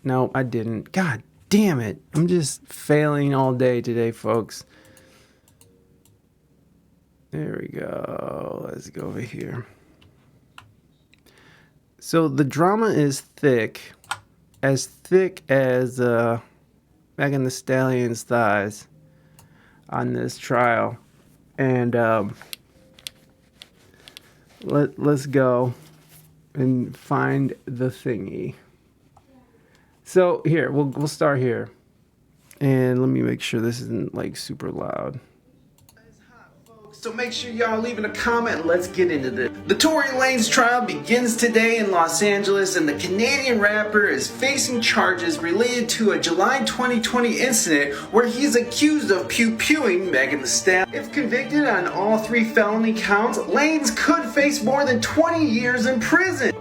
No, I didn't. God damn it. I'm just failing all day today, folks. There we go. Let's go over here. So the drama is thick as Megan Thee Stallion's thighs on this trial. And let's go and find the thingy. So here, we'll start here. And let me make sure this isn't like super loud. So make sure y'all leaving a comment. Let's get into this. The Tory Lanez trial begins today in Los Angeles, and the Canadian rapper is facing charges related to a July 2020 incident where he's accused of pew-pewing Megan Thee Stallion. If convicted on all 3 felony counts, Lanez could face more than 20 years in prison.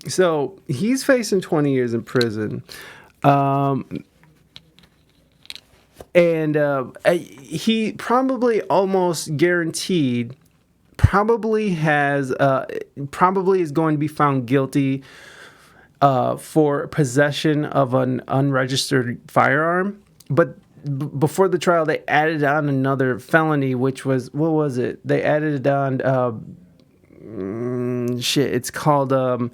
So he's facing 20 years in prison. And he probably almost guaranteed probably is going to be found guilty for possession of an unregistered firearm. But before the trial, they added on another felony, which was, what was it? They added on, it's called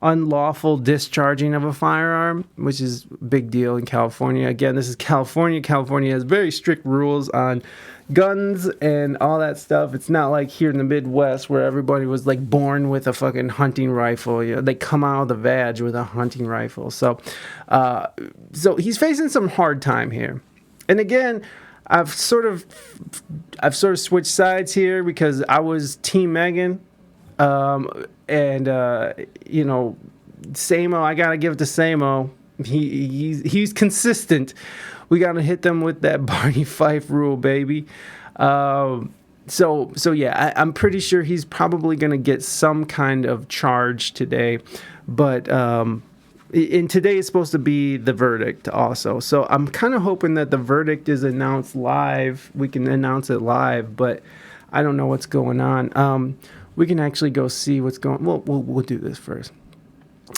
unlawful discharging of a firearm, which is a big deal in California. Again, this is California. California has very strict rules on guns and all that stuff. It's not like here in the Midwest where everybody was like born with a fucking hunting rifle. You know, they come out of the vag with a hunting rifle. So he's facing some hard time here. And again, I've sort of switched sides here because I was Team Megan. You know, Samo, I gotta give it to Samo. He's consistent. We gotta hit them with that Barney Fife rule, baby. So yeah, I'm pretty sure he's probably gonna get some kind of charge today, but and today is supposed to be the verdict also. So I'm kind of hoping that the verdict is announced live. We can announce it live, but I don't know what's going on. We can actually go see what's going on. We'll do this first.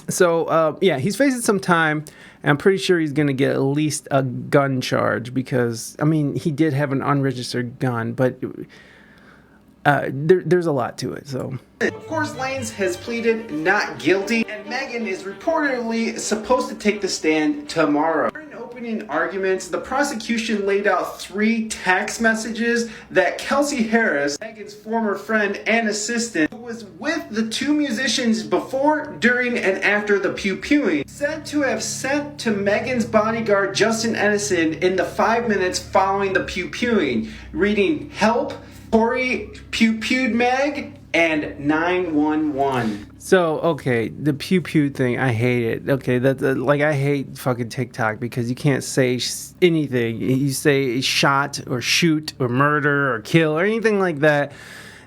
So, yeah, he's facing some time, and I'm pretty sure he's going to get at least a gun charge because, I mean, he did have an unregistered gun, but there's a lot to it, so. Of course, Lanez has pleaded not guilty, and Megan is reportedly supposed to take the stand tomorrow. During opening arguments, the prosecution laid out 3 text messages that Kelsey Harris, Megan's former friend and assistant, who was with the 2 musicians before, during, and after the pew-pewing, said to have sent to Megan's bodyguard Justin Edison in the 5 minutes following the pew-pewing, reading, "Help, Tory pew-pewed Meg," and 911. So, okay, the pew-pew thing, I hate it. Okay, I hate fucking TikTok because you can't say anything. You say shot or shoot or murder or kill or anything like that,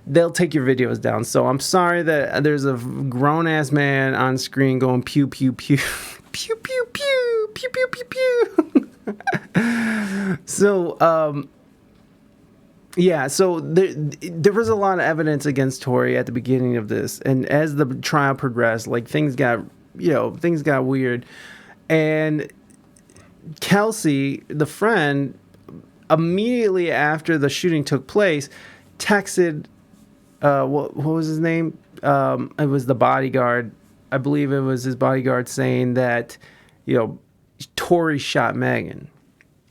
they'll take your videos down. So I'm sorry that there's a grown-ass man on screen going pew, pew, pew, pew, pew, pew, pew, pew, pew, pew. So, yeah, so there was a lot of evidence against Tory at the beginning of this, and as the trial progressed, like things got weird, and Kelsey, the friend, immediately after the shooting took place, texted, what was his name? It was the bodyguard. I believe it was his bodyguard saying that, Tory shot Megan.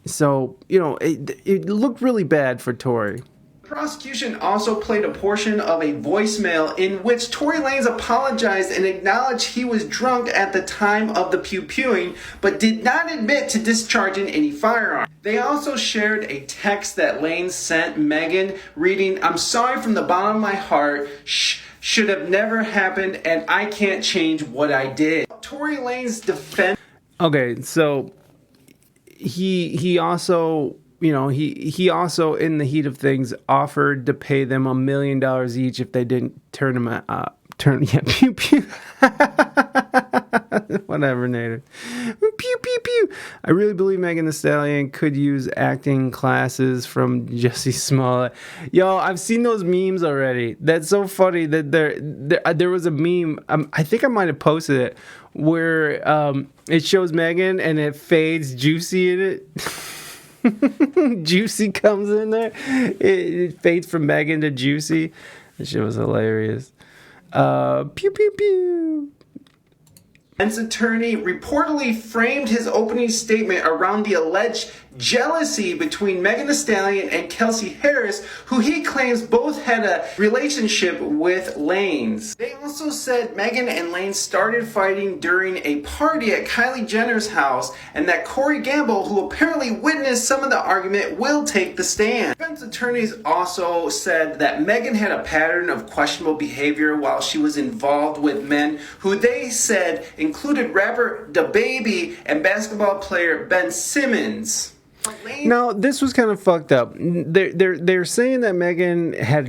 So, it looked really bad for Tory. The prosecution also played a portion of a voicemail in which Tory Lanez apologized and acknowledged he was drunk at the time of the pew-pewing, but did not admit to discharging any firearm. They also shared a text that Lanez sent Megan reading, "I'm sorry from the bottom of my heart. Should have never happened, and I can't change what I did." Tory Lanez defense. Okay, so he also, he also in the heat of things offered to pay them $1 million each if they didn't pew pew. Whatever, Nader. Pew pew pew. I really believe Megan Thee Stallion could use acting classes from Jussie Smollett. Yo, I've seen those memes already. That's so funny that there was a meme. I think I might have posted it where it shows Megan and it fades Juicy in it. Juicy comes in there. It fades from Megan to Juicy. That shit was hilarious. Pew pew pew. Defense attorney reportedly framed his opening statement around the alleged jealousy between Megan Thee Stallion and Kelsey Harris, who he claims both had a relationship with Lanez. They also said Megan and Lanez started fighting during a party at Kylie Jenner's house, and that Corey Gamble, who apparently witnessed some of the argument, will take the stand. Defense attorneys also said that Megan had a pattern of questionable behavior while she was involved with men who they said included rapper DaBaby and basketball player Ben Simmons. Now, this was kind of fucked up. They're saying that Megan had has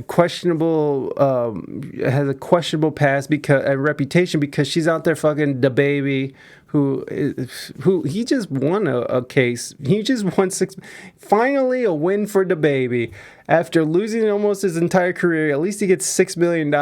a questionable past, because a reputation, because she's out there fucking DaBaby, who he just won a case. He just won finally a win for DaBaby after losing almost his entire career. At least he gets $6 million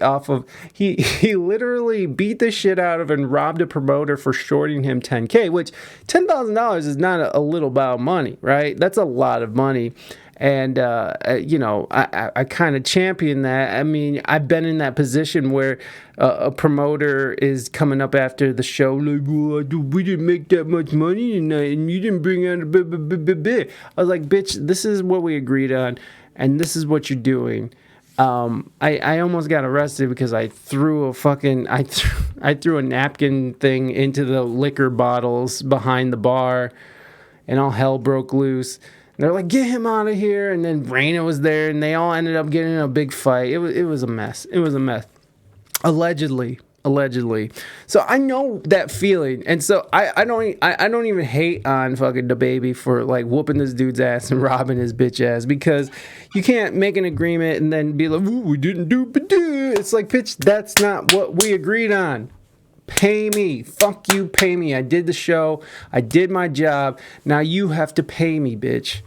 off of. He literally beat the shit out of and robbed a promoter for shorting him $10K, which $10,000 is not a little bit of money, right? That's a lot of money. And, I kind of champion that. I mean, I've been in that position where a promoter is coming up after the show, like, well, we didn't make that much money tonight, and you didn't bring out a bit. I was like, bitch, this is what we agreed on, and this is what you're doing. I almost got arrested because I threw I threw a napkin thing into the liquor bottles behind the bar, and all hell broke loose. They're like, get him out of here. And then Raina was there, and they all ended up getting in a big fight. It was a mess. It was a mess. Allegedly. So I know that feeling. And so I don't even hate on fucking DaBaby for like whooping this dude's ass and robbing his bitch ass, because you can't make an agreement and then be like, ooh, we didn't do it. It's like, bitch, that's not what we agreed on. Pay me. Fuck you, pay me. I did the show. I did my job. Now you have to pay me, bitch.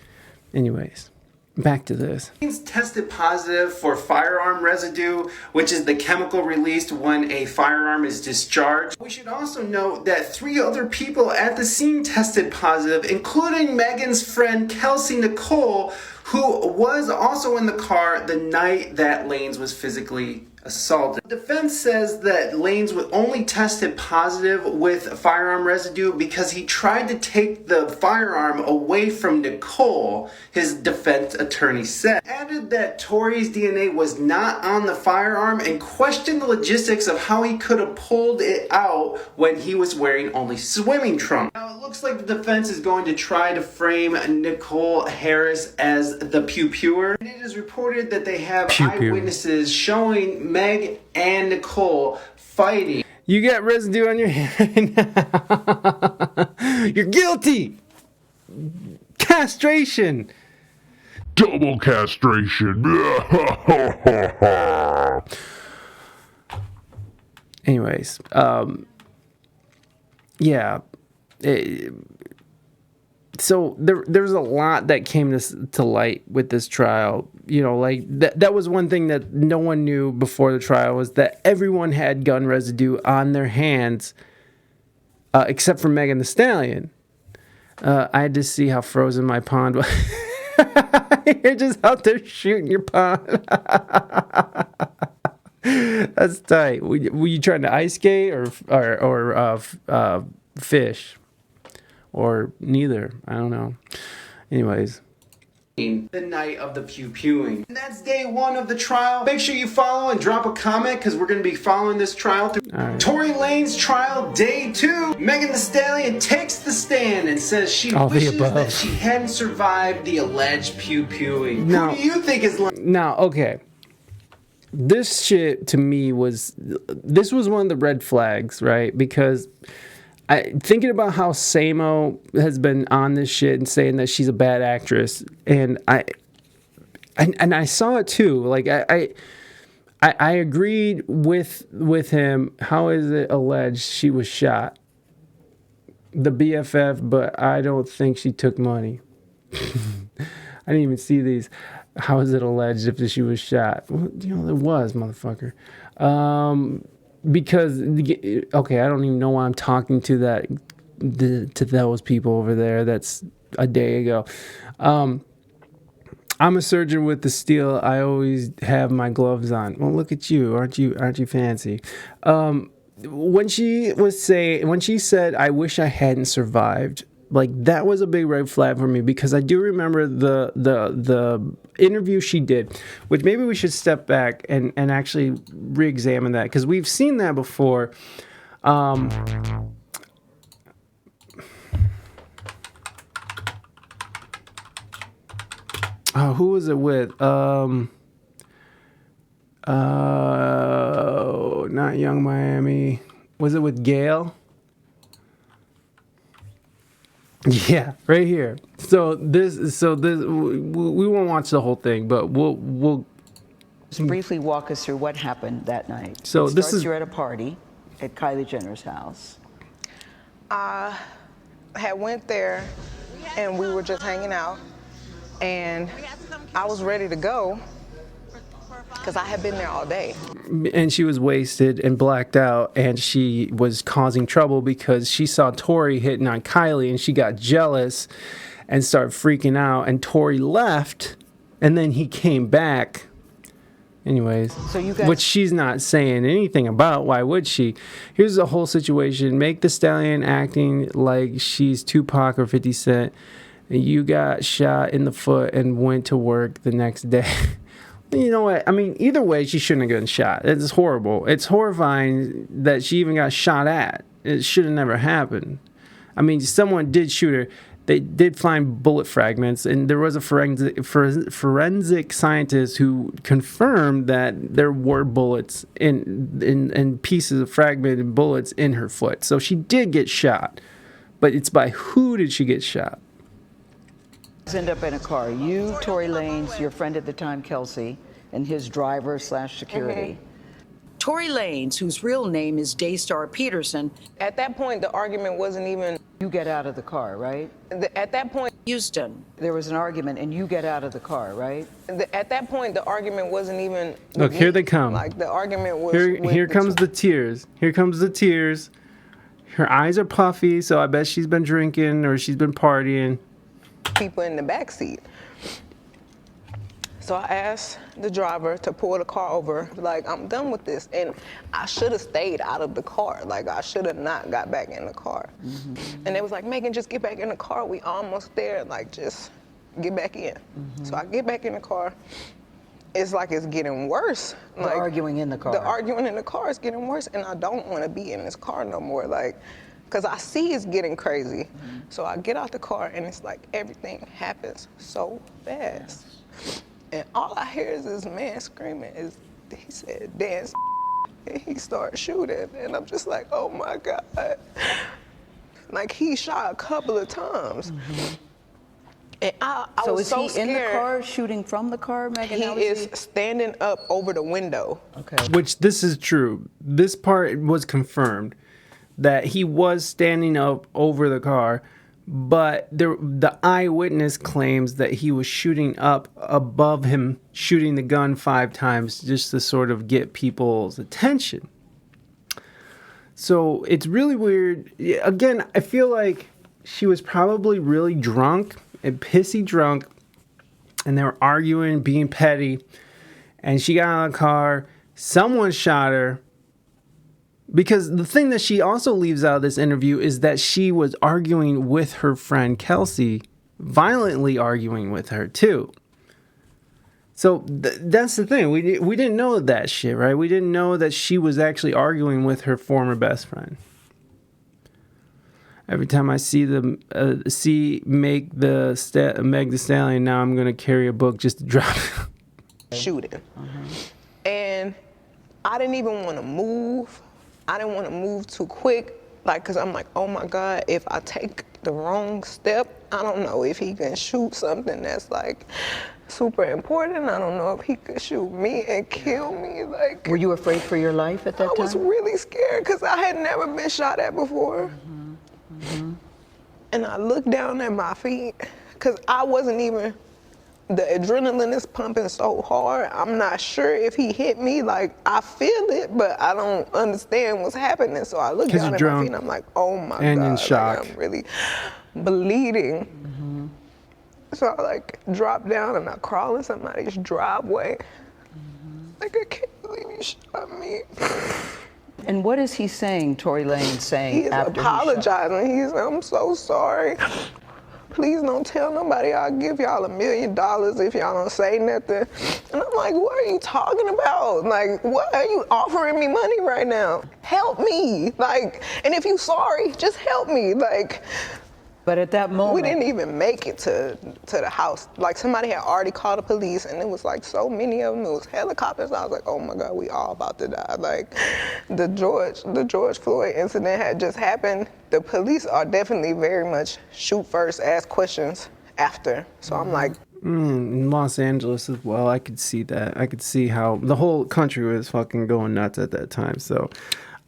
Anyways, back to this. Tested positive for firearm residue, which is the chemical released when a firearm is discharged. We should also note that 3 other people at the scene tested positive, including Megan's friend Kelsey Nicole, who was also in the car the night that Lanez was physically assaulted. The defense says that Lanez was only tested positive with firearm residue because he tried to take the firearm away from Nicole, his defense attorney said. Added that Tory's DNA was not on the firearm and questioned the logistics of how he could have pulled it out when he was wearing only swimming trunks. Now, it looks like the defense is going to try to frame Nicole Harris as the pew-pewer. It is reported that they have eyewitnesses showing Meg and Nicole fighting. You got residue on your hand. You're guilty. Castration. Double castration. Anyways, yeah. So there's a lot that came to light with this trial. You know, like that was one thing that no one knew before the trial, was that everyone had gun residue on their hands, except for Megan Thee Stallion. I had to see how frozen my pond was. You're just out there shooting your pond. That's tight. Were you trying to ice skate or fish? Or neither. I don't know. Anyways. The night of the pew-pewing. And that's day 1 of the trial. Make sure you follow and drop a comment, because we're going to be following this trial through. Right. Tory Lanez trial day 2. Megan Thee Stallion takes the stand and says she wishes that she hadn't survived the alleged pew-pewing. Who do you think is lying? Now, okay. This shit to me was one of the red flags, right? Because thinking about how Samo has been on this shit and saying that she's a bad actress, and I saw it too. Like I agreed with him. How is it alleged she was shot? The BFF, but I don't think she took money. I didn't even see these. How is it alleged if she was shot? Well, you know, there was, motherfucker. because okay, I don't even know why I'm talking to to those people over there. That's a day ago. I'm a surgeon with the steel. I always have my gloves on. Well, look at you. Aren't you fancy? When she said, "I wish I hadn't survived," like that was a big red flag for me, because I do remember the interview she did, which maybe we should step back and actually re-examine that, because we've seen that before. Who was it with? Not Young Miami. Was it with Gail? Yeah, right here. So we won't watch the whole thing, but we'll Just briefly walk us through what happened that night. So this is you're at a party at Kylie Jenner's house. I had went there and we were just hanging out, and I was ready to go because I had been there all day. and she was wasted and blacked out, and she was causing trouble because she saw Tory hitting on Kylie, and she got jealous and started freaking out, and Tory left, and then he came back. Anyways, So you guys- which she's not saying anything about. Why would she? Here's the whole situation. Make the stallion acting like she's Tupac or 50 Cent. You got shot in the foot and went to work the next day. You know what? I mean, either way, she shouldn't have gotten shot. It's horrible. It's horrifying that she even got shot at. It should have never happened. I mean, someone did shoot her. They did find bullet fragments, and there was a forensic scientist who confirmed that there were bullets in pieces of fragmented bullets in her foot. So she did get shot, but it's by who did she get shot? End up in a car. You, Tory Lanez, your friend at the time, Kelsey, and his driver / security. Tory Lanez, whose real name is Daystar Peterson. At that point, the argument wasn't even, You get out of the car, right? at that point, Houston. There was an argument, and you get out of the car, right? at that point, the argument wasn't even. Look, here they come. Like, the argument was. Here comes the tears. Here comes the tears. Her eyes are puffy, so I bet she's been drinking or she's been partying. People in the back seat. So I asked the driver to pull the car over, like, I'm done with this. And I should have stayed out of the car. Like, I should have not got back in the car. And they was like, Megan, just get back in the car. We almost there. Like, just get back in. So I get back in the car. It's like it's getting worse. They're arguing in the car. The arguing in the car is getting worse, and I don't want to be in this car no more. Like, because I see it's getting crazy. So I get out the car, and it's like everything happens so fast. And all I hear is this man screaming. He said, dance, and he started shooting. And I'm just like, oh my God. Like, he shot a couple of times. And I was so is he scared. in the car shooting from the car, Megan? He How is standing up over the window. Okay. Which this is true. This part was confirmed that he was standing up over the car, but the eyewitness claims that he was shooting up above him, shooting the gun 5 times just to sort of get people's attention. So it's really weird. Again, I feel like she was probably really drunk and pissy drunk, and they were arguing, being petty, and she got out of the car. Someone shot her. Because the thing that she also leaves out of this interview is that she was arguing with her friend Kelsey, violently arguing with her too. So that's the thing. We didn't know that shit, right? We didn't know that she was actually arguing with her former best friend. Every time I see them, Meg the Stallion, now I'm gonna carry a book just to drop it. Shooting. And I didn't even want to move. I didn't want to move too quick, like, because I'm like, oh my God, if I take the wrong step, I don't know if he can shoot something that's like super important. I don't know if he could shoot me and kill me. Like, Were you afraid for your life at that I time? was really scared because I had never been shot at before. And I looked down at my feet because I wasn't even the adrenaline is pumping so hard. I'm not sure if he hit me. Like, I feel it, but I don't understand what's happening. So I look 'Cause down you're at my drunk feet and I'm like, oh my and God. in shock. Like, I'm really bleeding. So I like drop down and I crawl in somebody's driveway. Like, I can't believe you shot me. And what is he saying, Tory Lanez saying He is after apologizing. He's, I'm so sorry. Please don't tell nobody. I'll give y'all $1 million if y'all don't say nothing. And I'm like, what are you talking about? Like, what are you offering me money right now? Help me. Like, and if you sorry, just help me. Like, But at that moment, we didn't even make it to the house. Like, somebody had already called the police, and it was like so many of them. It was helicopters. I was like, oh my God, we all about to die. Like, the George Floyd incident had just happened. The police are definitely very much shoot first, ask questions after. So I'm like, In Los Angeles as well, I could see that. I could see how the whole country was fucking going nuts at that time. So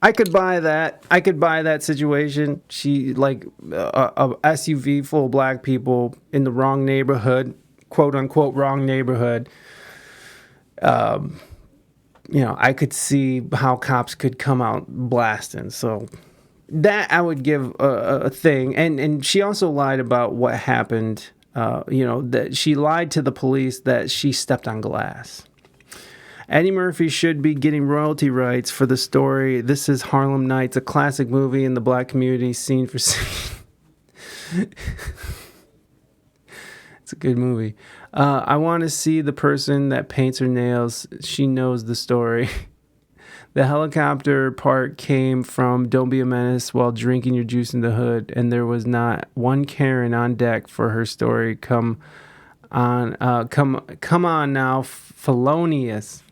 I could buy that. I could buy that situation. She, like, a SUV full of black people in the wrong neighborhood, quote unquote wrong neighborhood. You know, I could see how cops could come out blasting. So that I would give a thing. And she also lied about what happened. You know, that she lied to the police that she stepped on glass. Eddie Murphy should be getting royalty rights for the story. This is Harlem Nights, a classic movie in the black community, scene for scene. It's a good movie. I want to see the person that paints her nails. She knows the story. The helicopter part came from Don't Be a Menace while drinking your juice in the hood, and there was not one Karen on deck for her story. Come on now, felonious.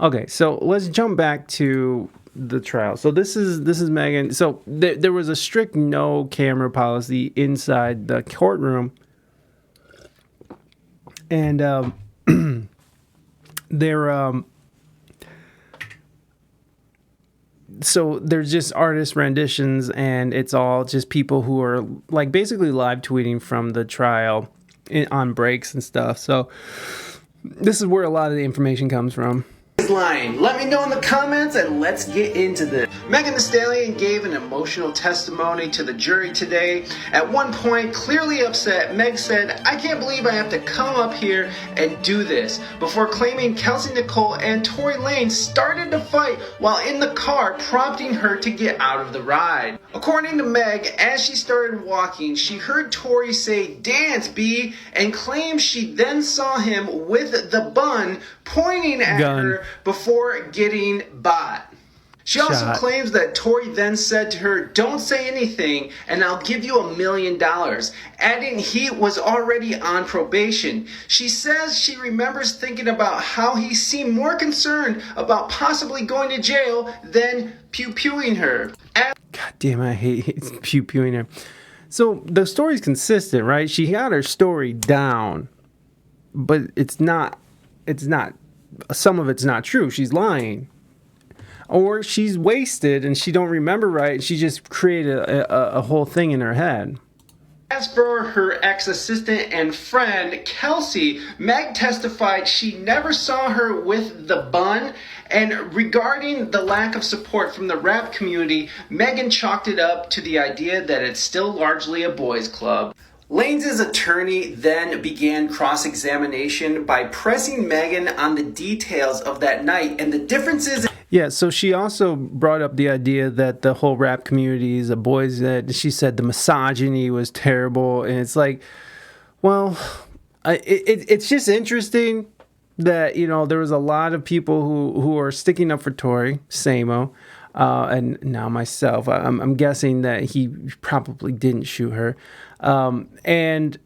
Okay, so let's jump back to the trial. So this is Megan. So there was a strict no camera policy inside the courtroom, and so there's just artist renditions, and it's all just people who are like basically live tweeting from the trial on breaks and stuff. So this is where a lot of the information comes from. Lying. Let me know in the comments and let's get into this. Megan Thee Stallion gave an emotional testimony to the jury today. At one point, clearly upset, Meg said, "I can't believe I have to come up here and do this," before claiming Kelsey Nicole and Tory Lanez started to fight while in the car, prompting her to get out of the ride. According to Meg, as she started walking, she heard Tory say, "Dance, B," and claims she then saw him with the bun pointing at her before getting bought. She also claims that Tory then said to her, "Don't say anything and I'll give you $1 million, adding he was already on probation. She says she remembers thinking about how he seemed more concerned about possibly going to jail than pew-pewing her. God damn, I hate pew-pewing her. So the story's consistent, right? She got her story down, but it's not, some of it's not true. She's lying. Or she's wasted and she don't remember right. And she just created a whole thing in her head. As for her ex-assistant and friend, Kelsey, Meg testified she never saw her with the bun. And regarding the lack of support from the rap community, Megan chalked it up to the idea that it's still largely a boys' club. Lanez's attorney then began cross-examination by pressing Megan on the details of that night and the differences. Yeah, so she also brought up the idea that the whole rap community is a boys' that she said the misogyny was terrible, and it's like, well, it's just interesting that, you know, there was a lot of people who are sticking up for Tory, Samo, and now myself. I'm guessing that he probably didn't shoot her. And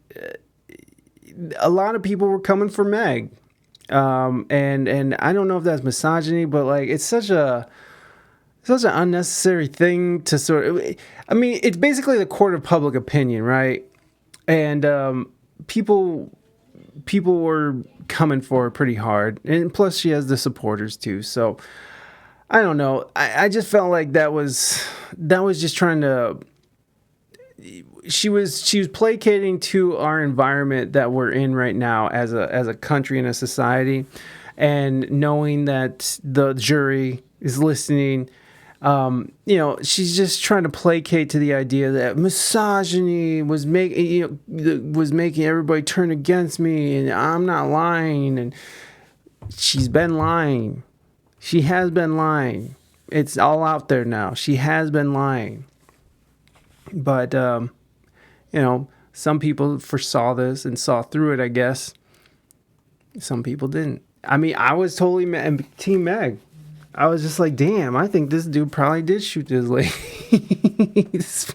a lot of people were coming for Meg. And I don't know if that's misogyny, but like, it's such an unnecessary thing to sort of, I mean, it's basically the court of public opinion, right? And, people were coming for her pretty hard. And plus she has the supporters too. So I don't know. I just felt like that was just trying to, she was placating to our environment that we're in right now as a country and a society, and knowing that the jury is listening. She's just trying to placate to the idea that misogyny was making everybody turn against me, and I'm not lying. And she's been lying. She has been lying. It's all out there now. She has been lying. But some people foresaw this and saw through it, I guess. Some people didn't. I mean, I was totally Team Meg. I was just like, damn, I think this dude probably did shoot this lady. It's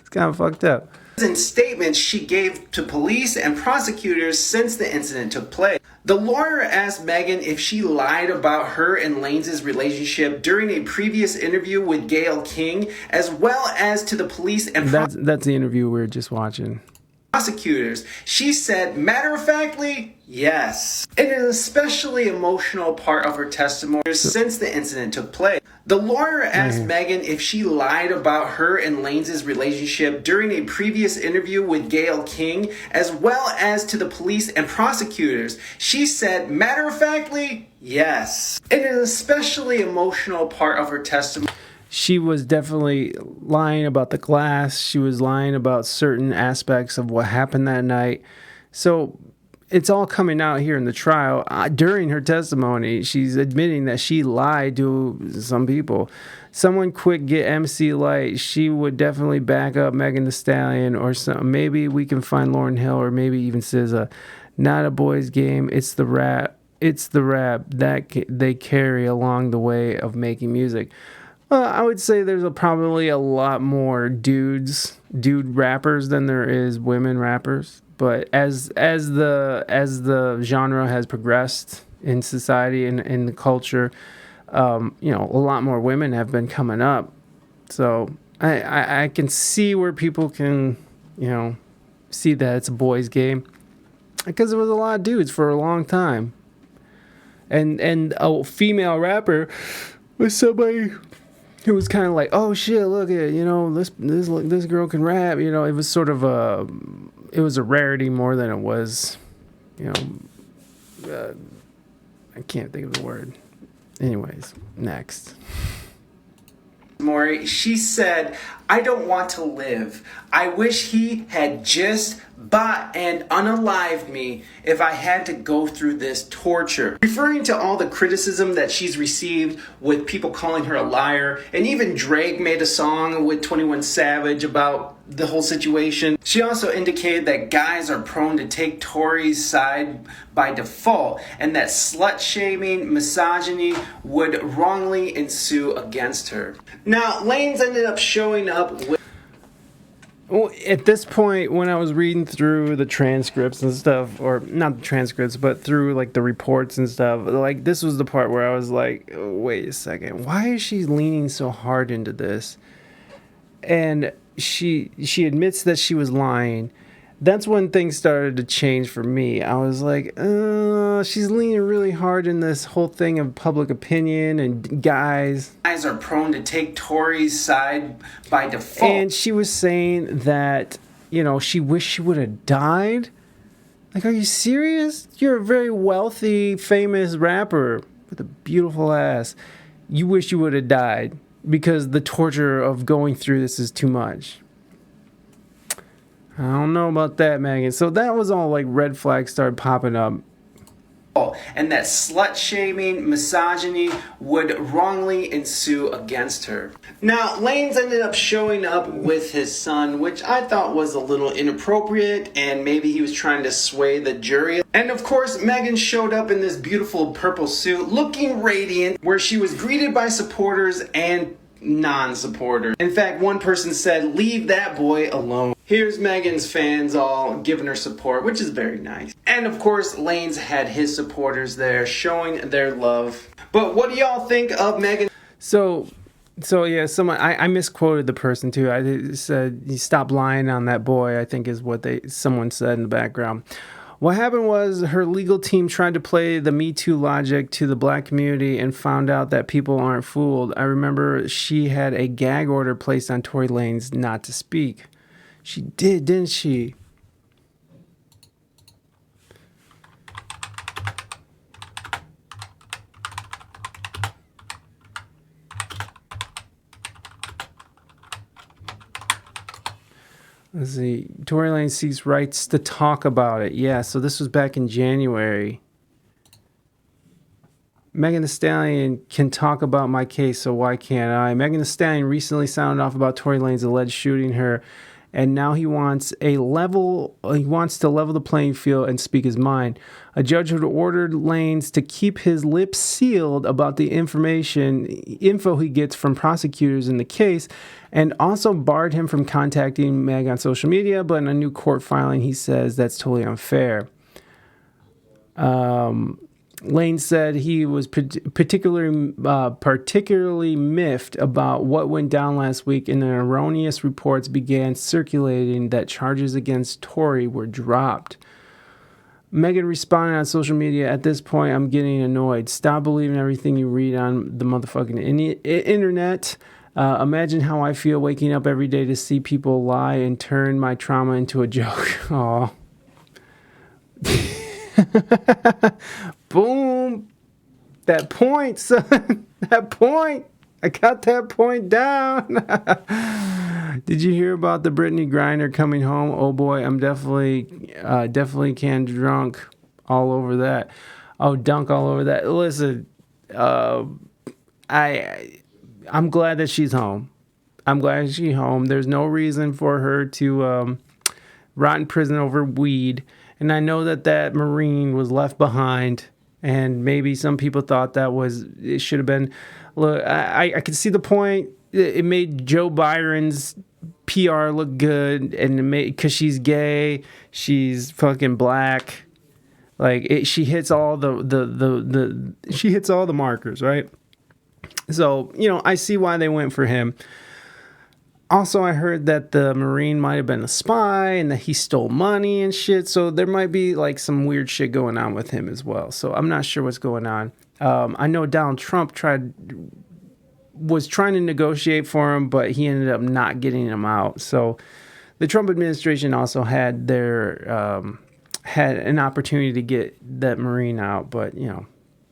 kind of fucked up. In statements she gave to police and prosecutors since the incident took place, the lawyer asked Megan if she lied about her and Lanez's relationship during a previous interview with Gayle King, as well as to the police and that's the interview we were just watching. Prosecutors. She said, matter-of-factly, yes. In an especially emotional part of her testimony since the incident took place, the lawyer asked Megan if she lied about her and Lanez's relationship during a previous interview with Gayle King, as well as to the police and prosecutors. She said, matter-of-factly, yes. In an especially emotional part of her testimony, she was definitely lying about the glass. She was lying about certain aspects of what happened that night. So it's all coming out here in the trial. During her testimony, she's admitting that she lied to some people. Someone quick get MC Light. She would definitely back up Megan Thee Stallion or some. Maybe we can find Lauryn Hill or maybe even SZA. Not a boys' game. It's the rap. It's the rap that they carry along the way of making music. I would say there's probably a lot more dude rappers than there is women rappers. But as the genre has progressed in society and in the culture, a lot more women have been coming up. So I can see where people can, see that it's a boys' game, because there was a lot of dudes for a long time, and a female rapper was somebody who was kind of like, oh shit, look at this girl can rap. It was sort of a rarity more than it was, I can't think of the word. Anyways, next. Maury, she said, I don't want to live. I wish he had just bought and unalived me if I had to go through this torture. Referring to all the criticism that she's received with people calling her a liar, and even Drake made a song with 21 Savage about the whole situation. She also indicated that guys are prone to take Tory's side by default, and that slut-shaming, misogyny would wrongly ensue against her. Now, Lanez ended up showing up with... Well, at this point, when I was reading through the transcripts and stuff, or not the transcripts, but through like the reports and stuff, like this was the part where I was like, oh, wait a second, why is she leaning so hard into this? And she admits that she was lying. That's when things started to change for me. I was like, she's leaning really hard in this whole thing of public opinion and guys are prone to take Tory's side by default. And she was saying that, she wished she would have died. Like, are you serious? You're a very wealthy, famous rapper with a beautiful ass. You wish you would have died because the torture of going through this is too much. I don't know about that, Megan. So that was all like red flags started popping up. And that slut-shaming, misogyny would wrongly ensue against her. Now, Lanez ended up showing up with his son, which I thought was a little inappropriate, and maybe he was trying to sway the jury. And of course, Megan showed up in this beautiful purple suit, looking radiant, where she was greeted by supporters and non-supporters. In fact, one person said, leave that boy alone. Here's Megan's fans all giving her support, which is very nice. And of course, Lanez had his supporters there showing their love. But what do y'all think of Megan? So yeah, I misquoted the person too. I said, you stop lying on that boy, I think is what someone said in the background. What happened was her legal team tried to play the Me Too logic to the black community and found out that people aren't fooled. I remember she had a gag order placed on Tory Lanez not to speak. She did, didn't she? Let's see. Tory Lanez seeks rights to talk about it. Yeah, so this was back in January. Megan Thee Stallion can talk about my case, so why can't I? Megan Thee Stallion recently sounded off about Tory Lanez alleged shooting her, and now he wants to level the playing field and speak his mind. A judge had ordered Lanez to keep his lips sealed about the info he gets from prosecutors in the case, and also barred him from contacting Meg on social media, but in a new court filing, he says that's totally unfair. Lane said he was particularly miffed about what went down last week, and the erroneous reports began circulating that charges against Tory were dropped. Megan responded on social media, "At this point, I'm getting annoyed. Stop believing everything you read on the motherfucking internet. Imagine how I feel waking up every day to see people lie and turn my trauma into a joke." Aw. Boom. That point, son. That point. I got that point down. Did you hear about the Brittany Griner coming home? Oh boy, I'm definitely can drunk all over that. Oh, dunk all over that. Listen, I'm glad that she's home. I'm glad she's home. There's no reason for her to rot in prison over weed. And I know that Marine was left behind, and maybe some people thought it should have been. Look, I can see the point. It made Joe Byron's PR look good, and because she's gay, she's fucking black. Like she hits all she hits all the markers, right? So I see why they went for him. Also, I heard that the Marine might have been a spy and that he stole money and shit. So there might be like some weird shit going on with him as well. So I'm not sure what's going on. I know Donald Trump was trying to negotiate for him, but he ended up not getting him out. So the Trump administration also had had an opportunity to get that Marine out, but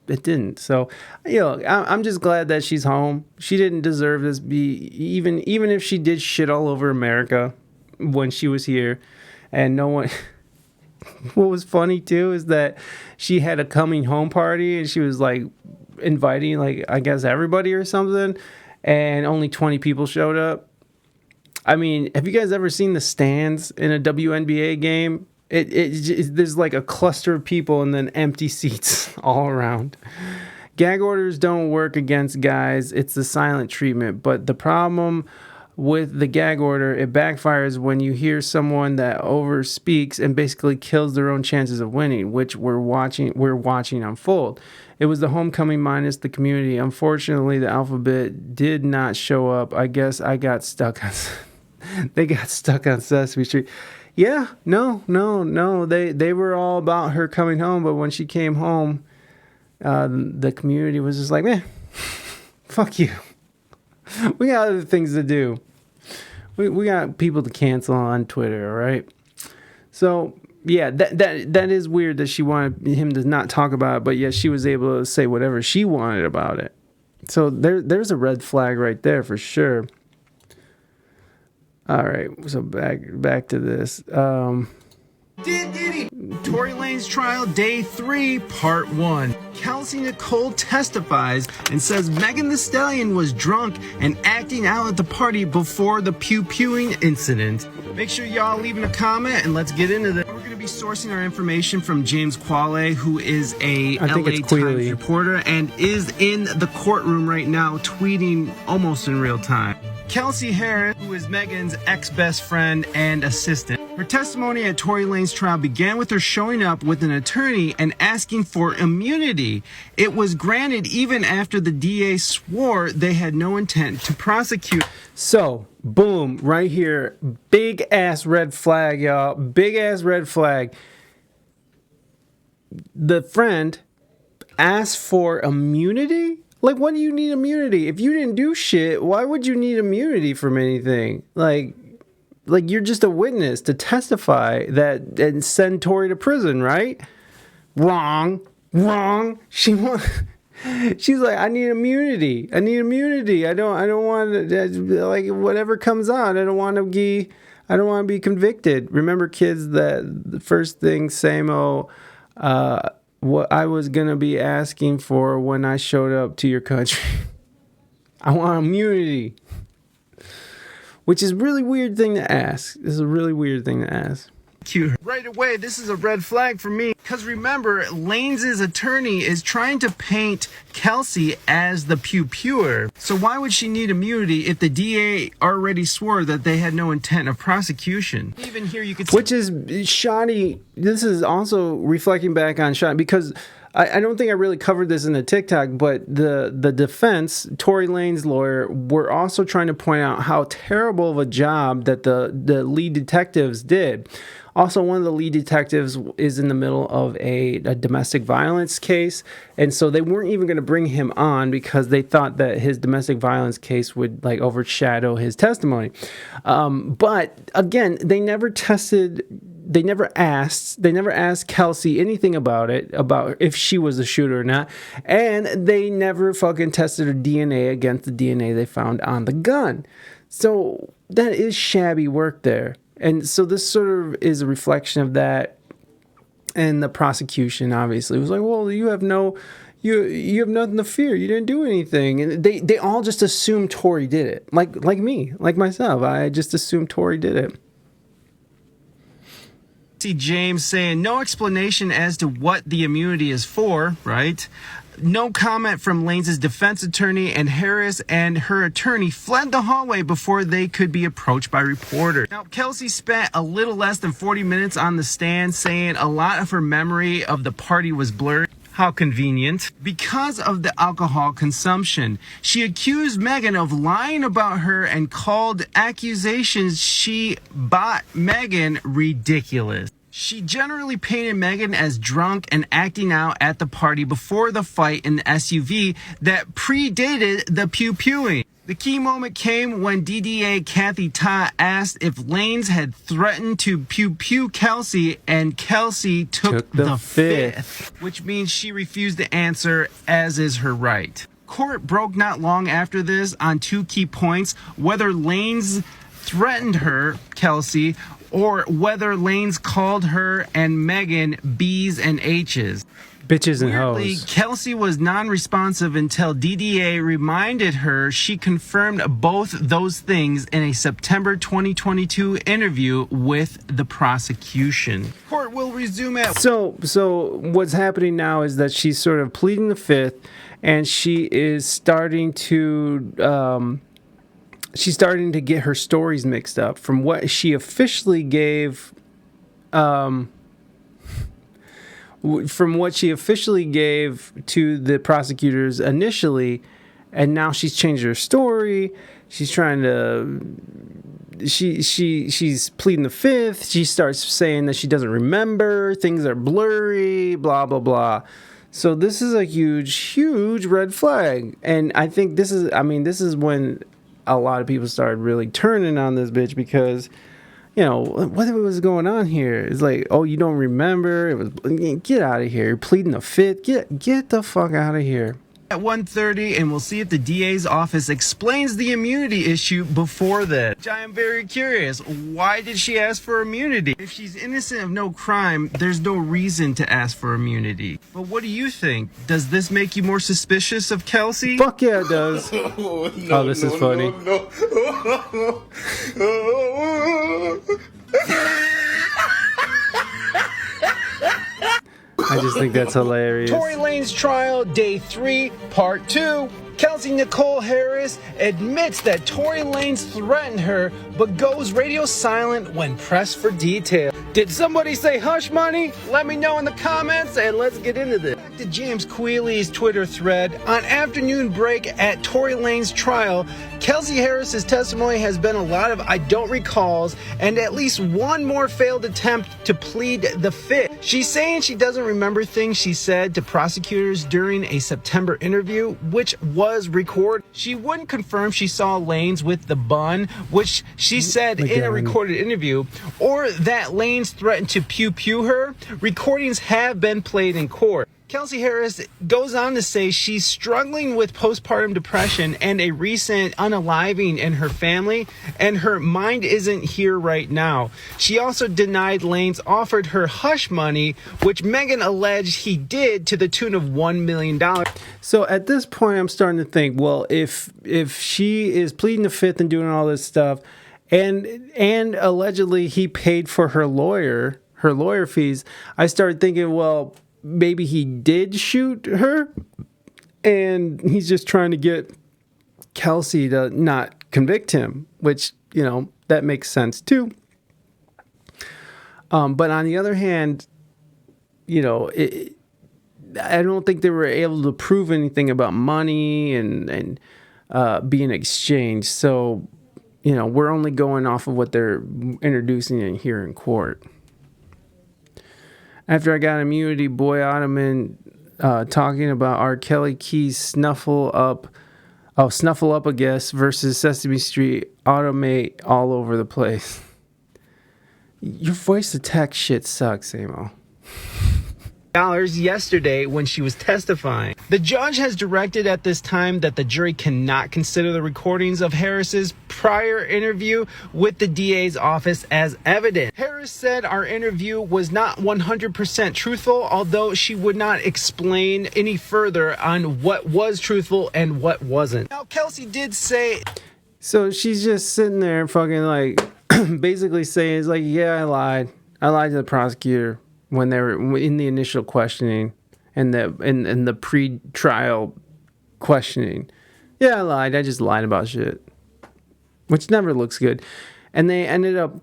it didn't. So, I'm just glad that she's home. She didn't deserve this. Even if she did shit all over America when she was here, and no one. What was funny too is that she had a coming home party, and she was like inviting, like, I guess everybody or something, and only 20 people showed up. I mean, have you guys ever seen the stands in a WNBA game? There's like a cluster of people and then empty seats all around. Gag orders don't work against guys. It's the silent treatment. But the problem with the gag order, it backfires when you hear someone that overspeaks and basically kills their own chances of winning, which we're watching unfold. It was the homecoming minus the community. Unfortunately, the alphabet did not show up. I guess I got stuck on they got stuck on Sesame Street. Yeah, no. They were all about her coming home, but when she came home, the community was just like, man, fuck you. We got other things to do. We got people to cancel on Twitter, all right? So, yeah, that is weird that she wanted him to not talk about it, but yet she was able to say whatever she wanted about it. So there's a red flag right there for sure. All right, so back to this. Tory Lanez trial day 3, part 1. Kelsey Nicole testifies and says Megan Thee Stallion was drunk and acting out at the party before the pew-pewing incident. Make sure y'all leaving a comment and let's get into this. We're going to be sourcing our information from James Quale, who is a LA Times reporter and is in the courtroom right now tweeting almost in real time. Kelsey Harris, who is Megan's ex-best friend and assistant. Her testimony at Tory Lanez trial began with her showing up with an attorney and asking for immunity. It was granted even after the DA swore they had no intent to prosecute. So, boom, right here. Big ass red flag, y'all. Big ass red flag. The friend asked for immunity? Like, what do you need immunity? If you didn't do shit, why would you need immunity from anything? Like, like you're just a witness to testify that and send Tory to prison, right? Wrong. She's like, I need immunity. I don't want to, like, whatever comes out. I don't want to be convicted. Remember, kids, that the first thing Samo, what I was gonna be asking for when I showed up to your country. I want immunity. Which is a really weird thing to ask. This is a really weird thing to ask. Right away, this is a red flag for me. Because remember, Lanez's attorney is trying to paint Kelsey as the pew-pewer. So why would she need immunity if the DA already swore that they had no intent of prosecution? Even here you could see... Which is shoddy. This is also reflecting back on shoddy, because I don't think I really covered this in the TikTok, but the defense, Tory Lanez lawyer, were also trying to point out how terrible of a job that the lead detectives did. Also, one of the lead detectives is in the middle of a domestic violence case, and so they weren't even going to bring him on because they thought that his domestic violence case would like overshadow his testimony. But again, they never asked Kelsey anything about if she was a shooter or not, and they never fucking tested her DNA against the DNA they found on the gun. So that is shabby work there. And so this sort of is a reflection of that. And the prosecution obviously was like, well, you have nothing to fear. You didn't do anything. And they all just assumed Tory did it. Like me, like myself. I just assumed Tory did it. See James saying no explanation as to what the immunity is for, right? No comment from Lanez's defense attorney, and Harris and her attorney fled the hallway before they could be approached by reporters. Now, Kelsey spent a little less than 40 minutes on the stand, saying a lot of her memory of the party was blurred. How convenient. Because of the alcohol consumption. She accused Megan of lying about her and called accusations she bought Megan ridiculous. She generally painted Megan as drunk and acting out at the party before the fight in the SUV that predated the pew-pewing. The key moment came when DDA Kathy Ta asked if Lanez had threatened to pew-pew Kelsey, and Kelsey took the fifth, which means she refused to answer, as is her right. Court broke not long after this on two key points: whether Lanez threatened her, Kelsey, or whether Lanez called her and Megan B's and H's. Bitches and Weirdly, hoes. Kelsey was non-responsive until DDA reminded her. She confirmed both those things in a September 2022 interview with the prosecution. Court will resume at... So what's happening now is that she's sort of pleading the fifth, and she is starting to... she's starting to get her stories mixed up from what she officially gave to the prosecutors initially, and now she's changed her story. She's trying to she's pleading the fifth. She starts saying that she doesn't remember, things are blurry, blah blah blah. So this is a huge red flag, and I think this is when a lot of people started really turning on this bitch, because, you know, what was going on here? It's like, oh, you don't remember? It was, get out of here. You're pleading the fifth. Get the fuck out of here. At 1:30, and we'll see if the DA's office explains the immunity issue before that. Which I am very curious. Why did she ask for immunity? If she's innocent of no crime, there's no reason to ask for immunity. But what do you think? Does this make you more suspicious of Kelsey? Fuck yeah, it does. Oh, this is funny. I just think that's hilarious. Tory Lanez trial, day 3, part 2. Kelsey Nicole Harris admits that Tory Lanez threatened her, but goes radio silent when pressed for detail. Did somebody say hush money? Let me know in the comments, and let's get into this. To James Queeley's Twitter thread, on afternoon break at Tory Lanez trial, Kelsey Harris's testimony has been a lot of I don't recalls and at least one more failed attempt to plead the fifth. She's saying she doesn't remember things she said to prosecutors during a September interview, which was recorded. She wouldn't confirm she saw Lanez with the bun, which she said in a recorded interview, or that Lanez threatened to pew-pew her. Recordings have been played in court. Kelsey Harris goes on to say she's struggling with postpartum depression and a recent unaliving in her family, and her mind isn't here right now. She also denied Lanez offered her hush money, which Megan alleged he did to the tune of $1 million. So at this point, I'm starting to think, well, if she is pleading the fifth and doing all this stuff, and allegedly he paid for her lawyer fees, I started thinking, well, maybe he did shoot her and he's just trying to get Kelsey to not convict him, which, you know, that makes sense too. But on the other hand, you know, I don't think they were able to prove anything about money and being exchanged. So, you know, we're only going off of what they're introducing in here in court. After I got immunity, Boy Ottoman talking about R. Kelly Keys Snuffle Up, I guess, versus Sesame Street Automate all over the place. Your voice to text shit sucks, Amo. Yesterday when she was testifying. The judge has directed at this time that the jury cannot consider the recordings of Harris's prior interview with the DA's office as evidence. Harris said our interview was not 100% truthful, although she would not explain any further on what was truthful and what wasn't. Now, Kelsey did say... So she's just sitting there fucking like, basically saying, it's like, yeah, I lied. I lied to the prosecutor when they were in the initial questioning and the pre-trial questioning. Yeah, I lied. I just lied about shit, which never looks good. And they ended up,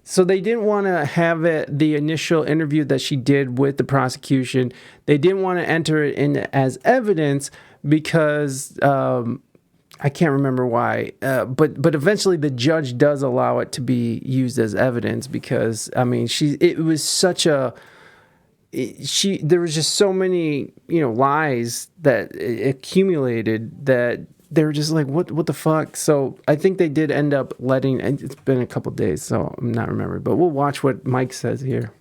so they didn't want to have it, the initial interview that she did with the prosecution, they didn't want to enter it in as evidence because I can't remember why, but eventually the judge does allow it to be used as evidence because, I mean, there was just so many, you know, lies that accumulated that they were just like, what the fuck? So I think they did end up letting, it's been a couple days, so I'm not remembering, but we'll watch what Mike says here.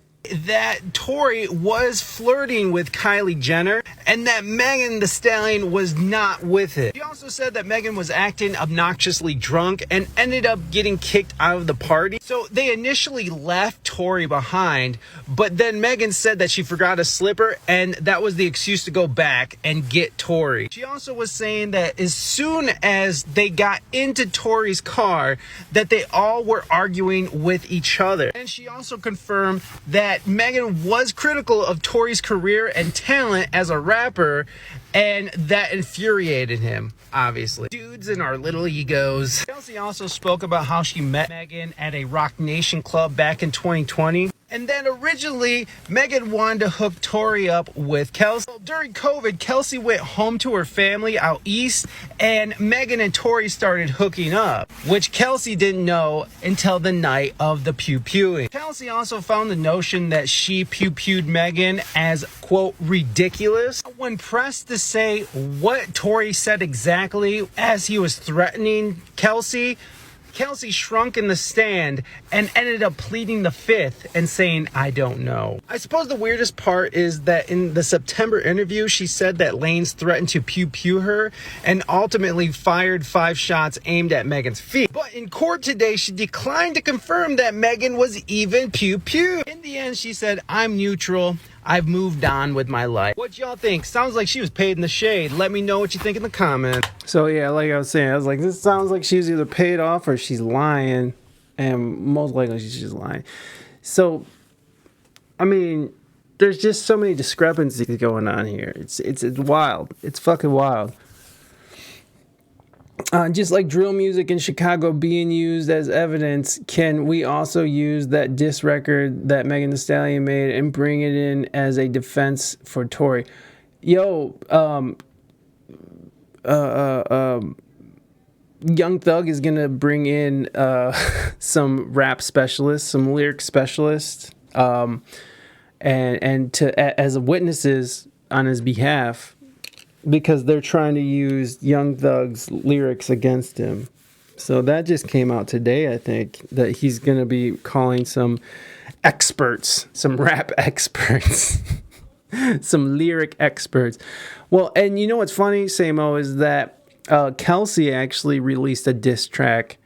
That Tory was flirting with Kylie Jenner and that Megan Thee Stallion was not with it. She also said that Megan was acting obnoxiously drunk and ended up getting kicked out of the party. So they initially left Tory behind, but then Megan said that she forgot a slipper and that was the excuse to go back and get Tory. She also was saying that as soon as they got into Tory's car, that they all were arguing with each other. And she also confirmed that Megan was critical of Tory's career and talent as a rapper, and that infuriated him, obviously. Dudes and our little egos. Kelsey also spoke about how she met Megan at a Rock Nation club back in 2020. And then originally, Megan wanted to hook Tory up with Kelsey. Well, during COVID, Kelsey went home to her family out east, and Megan and Tory started hooking up, which Kelsey didn't know until the night of the pew-pewing. Kelsey also found the notion that she pew-pewed Megan as, quote, ridiculous. When pressed to say what Tory said exactly as he was threatening Kelsey shrunk in the stand and ended up pleading the fifth and saying, I don't know. I suppose the weirdest part is that in the September interview, she said that Lanez threatened to pew-pew her and ultimately fired 5 shots aimed at Megan's feet. But in court today, she declined to confirm that Megan was even pew-pewed. In the end, she said, I'm neutral. I've moved on with my life. What y'all think? Sounds like she was paid in the shade. Let me know what you think in the comments. So yeah, like I was saying, I was like, this sounds like she was either paid off or she's lying, and most likely she's just lying. So, I mean, there's just so many discrepancies going on here. It's wild. It's fucking wild. Just like drill music in Chicago being used as evidence, can we also use that diss record that Megan Thee Stallion made and bring it in as a defense for Tory? Yo, Young Thug is gonna bring in some rap specialists, some lyric specialists, and as witnesses on his behalf, because they're trying to use Young Thug's lyrics against him. So that just came out today, I think, that he's going to be calling some experts, some rap experts, some lyric experts. Well, and you know what's funny, Samo, is that Kelsey actually released a diss track,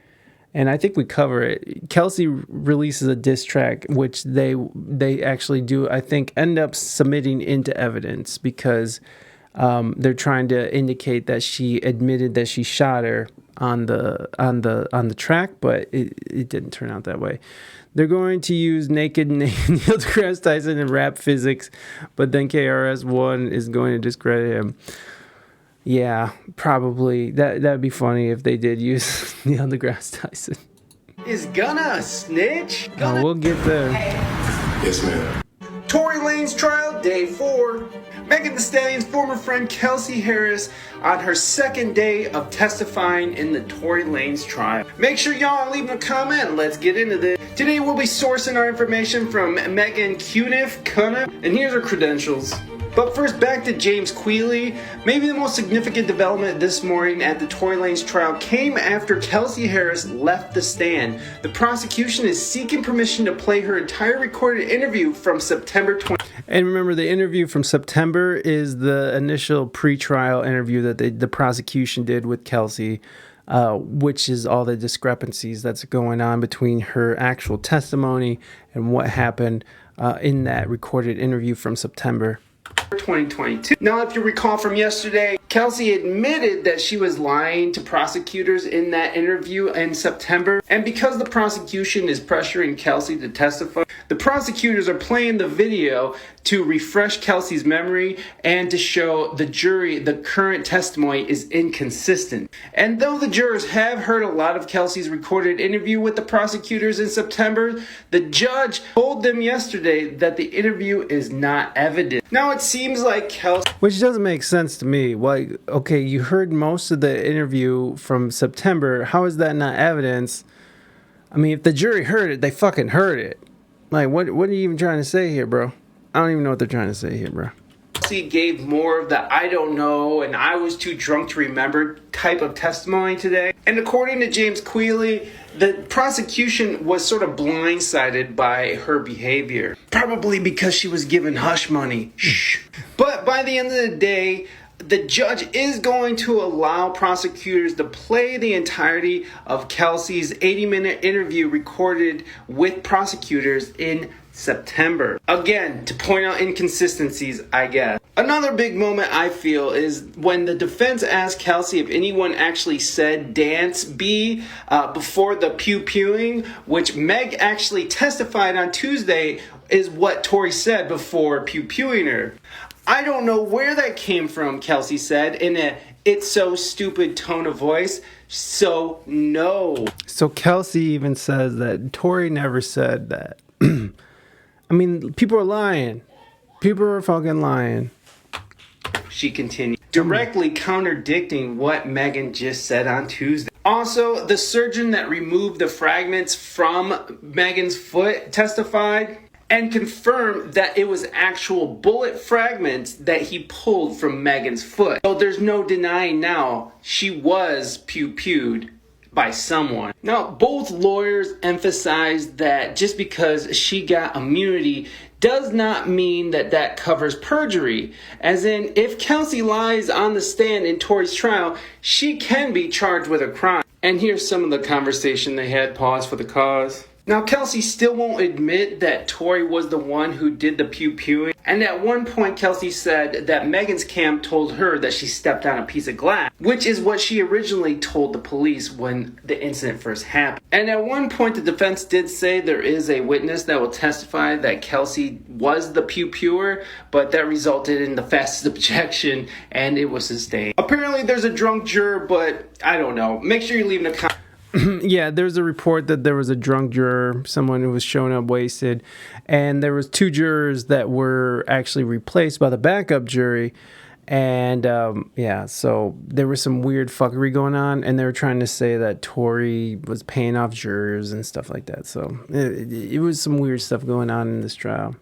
and I think we cover it. Kelsey releases a diss track, which they actually do, I think, end up submitting into evidence because they're trying to indicate that she admitted that she shot her on the track, but it didn't turn out that way. They're going to use naked Neil deGrasse Tyson and rap physics, but then KRS-One is going to discredit him. Yeah, probably. That'd be funny if they did use Neil deGrasse Tyson. Is gonna snitch? We'll get there. Yes, ma'am. Tory Lanez trial, day 4. Megan Thee Stallion's former friend Kelsey Harris on her second day of testifying in the Tory Lanez trial. Make sure y'all leave a comment. Let's get into this. Today we'll be sourcing our information from Megan Cuniff, and here's her credentials. But first, back to James Queally. Maybe the most significant development this morning at the Tory Lanez trial came after Kelsey Harris left the stand. The prosecution is seeking permission to play her entire recorded interview from September 20. And remember, the interview from September is the initial pre-trial interview that the prosecution did with Kelsey, which is all the discrepancies that's going on between her actual testimony and what happened in that recorded interview from September 2022. Now, if you recall from yesterday, Kelsey admitted that she was lying to prosecutors in that interview in September. And because the prosecution is pressuring Kelsey to testify, the prosecutors are playing the video to refresh Kelsey's memory and to show the jury the current testimony is inconsistent. And though the jurors have heard a lot of Kelsey's recorded interview with the prosecutors in September, the judge told them yesterday that the interview is not evidence. Now it seems like Kelsey... Which doesn't make sense to me. Like, okay, you heard most of the interview from September. How is that not evidence? I mean, if the jury heard it, they fucking heard it. Like, what are you even trying to say here, bro? I don't even know what they're trying to say here, bro. Kelsey gave more of the I don't know and I was too drunk to remember type of testimony today. And according to James Queally, the prosecution was sort of blindsided by her behavior. Probably because she was given hush money. Shh. But by the end of the day, the judge is going to allow prosecutors to play the entirety of Kelsey's 80-minute interview recorded with prosecutors in September. Again, to point out inconsistencies, I guess. Another big moment I feel is when the defense asked Kelsey if anyone actually said dance B before the pew-pewing, which Meg actually testified on Tuesday is what Tory said before pew-pewing her. I don't know where that came from, Kelsey said, in a "it's so stupid" tone of voice. So, no. So Kelsey even says that Tory never said that. I mean, people are lying. People are fucking lying. She continued, directly contradicting what Megan just said on Tuesday. Also, the surgeon that removed the fragments from Megan's foot testified and confirmed that it was actual bullet fragments that he pulled from Megan's foot. So there's no denying now she was pew-pewed by someone. Now, both lawyers emphasized that just because she got immunity does not mean that that covers perjury. As in, if Kelsey lies on the stand in Tory's trial, she can be charged with a crime. And here's some of the conversation they had. Pause for the cause. Now, Kelsey still won't admit that Tory was the one who did the pew-pewing. And at one point, Kelsey said that Megan's camp told her that she stepped on a piece of glass, which is what she originally told the police when the incident first happened. And at one point, the defense did say there is a witness that will testify that Kelsey was the pew-pewer, but that resulted in the fastest objection, and it was sustained. Apparently, there's a drunk juror, but I don't know. Make sure you leave in a comment. Yeah, there's a report that there was a drunk juror, someone who was showing up wasted, and there was 2 jurors that were actually replaced by the backup jury. And yeah, so there was some weird fuckery going on, and they were trying to say that Tory was paying off jurors and stuff like that. So it was some weird stuff going on in this trial.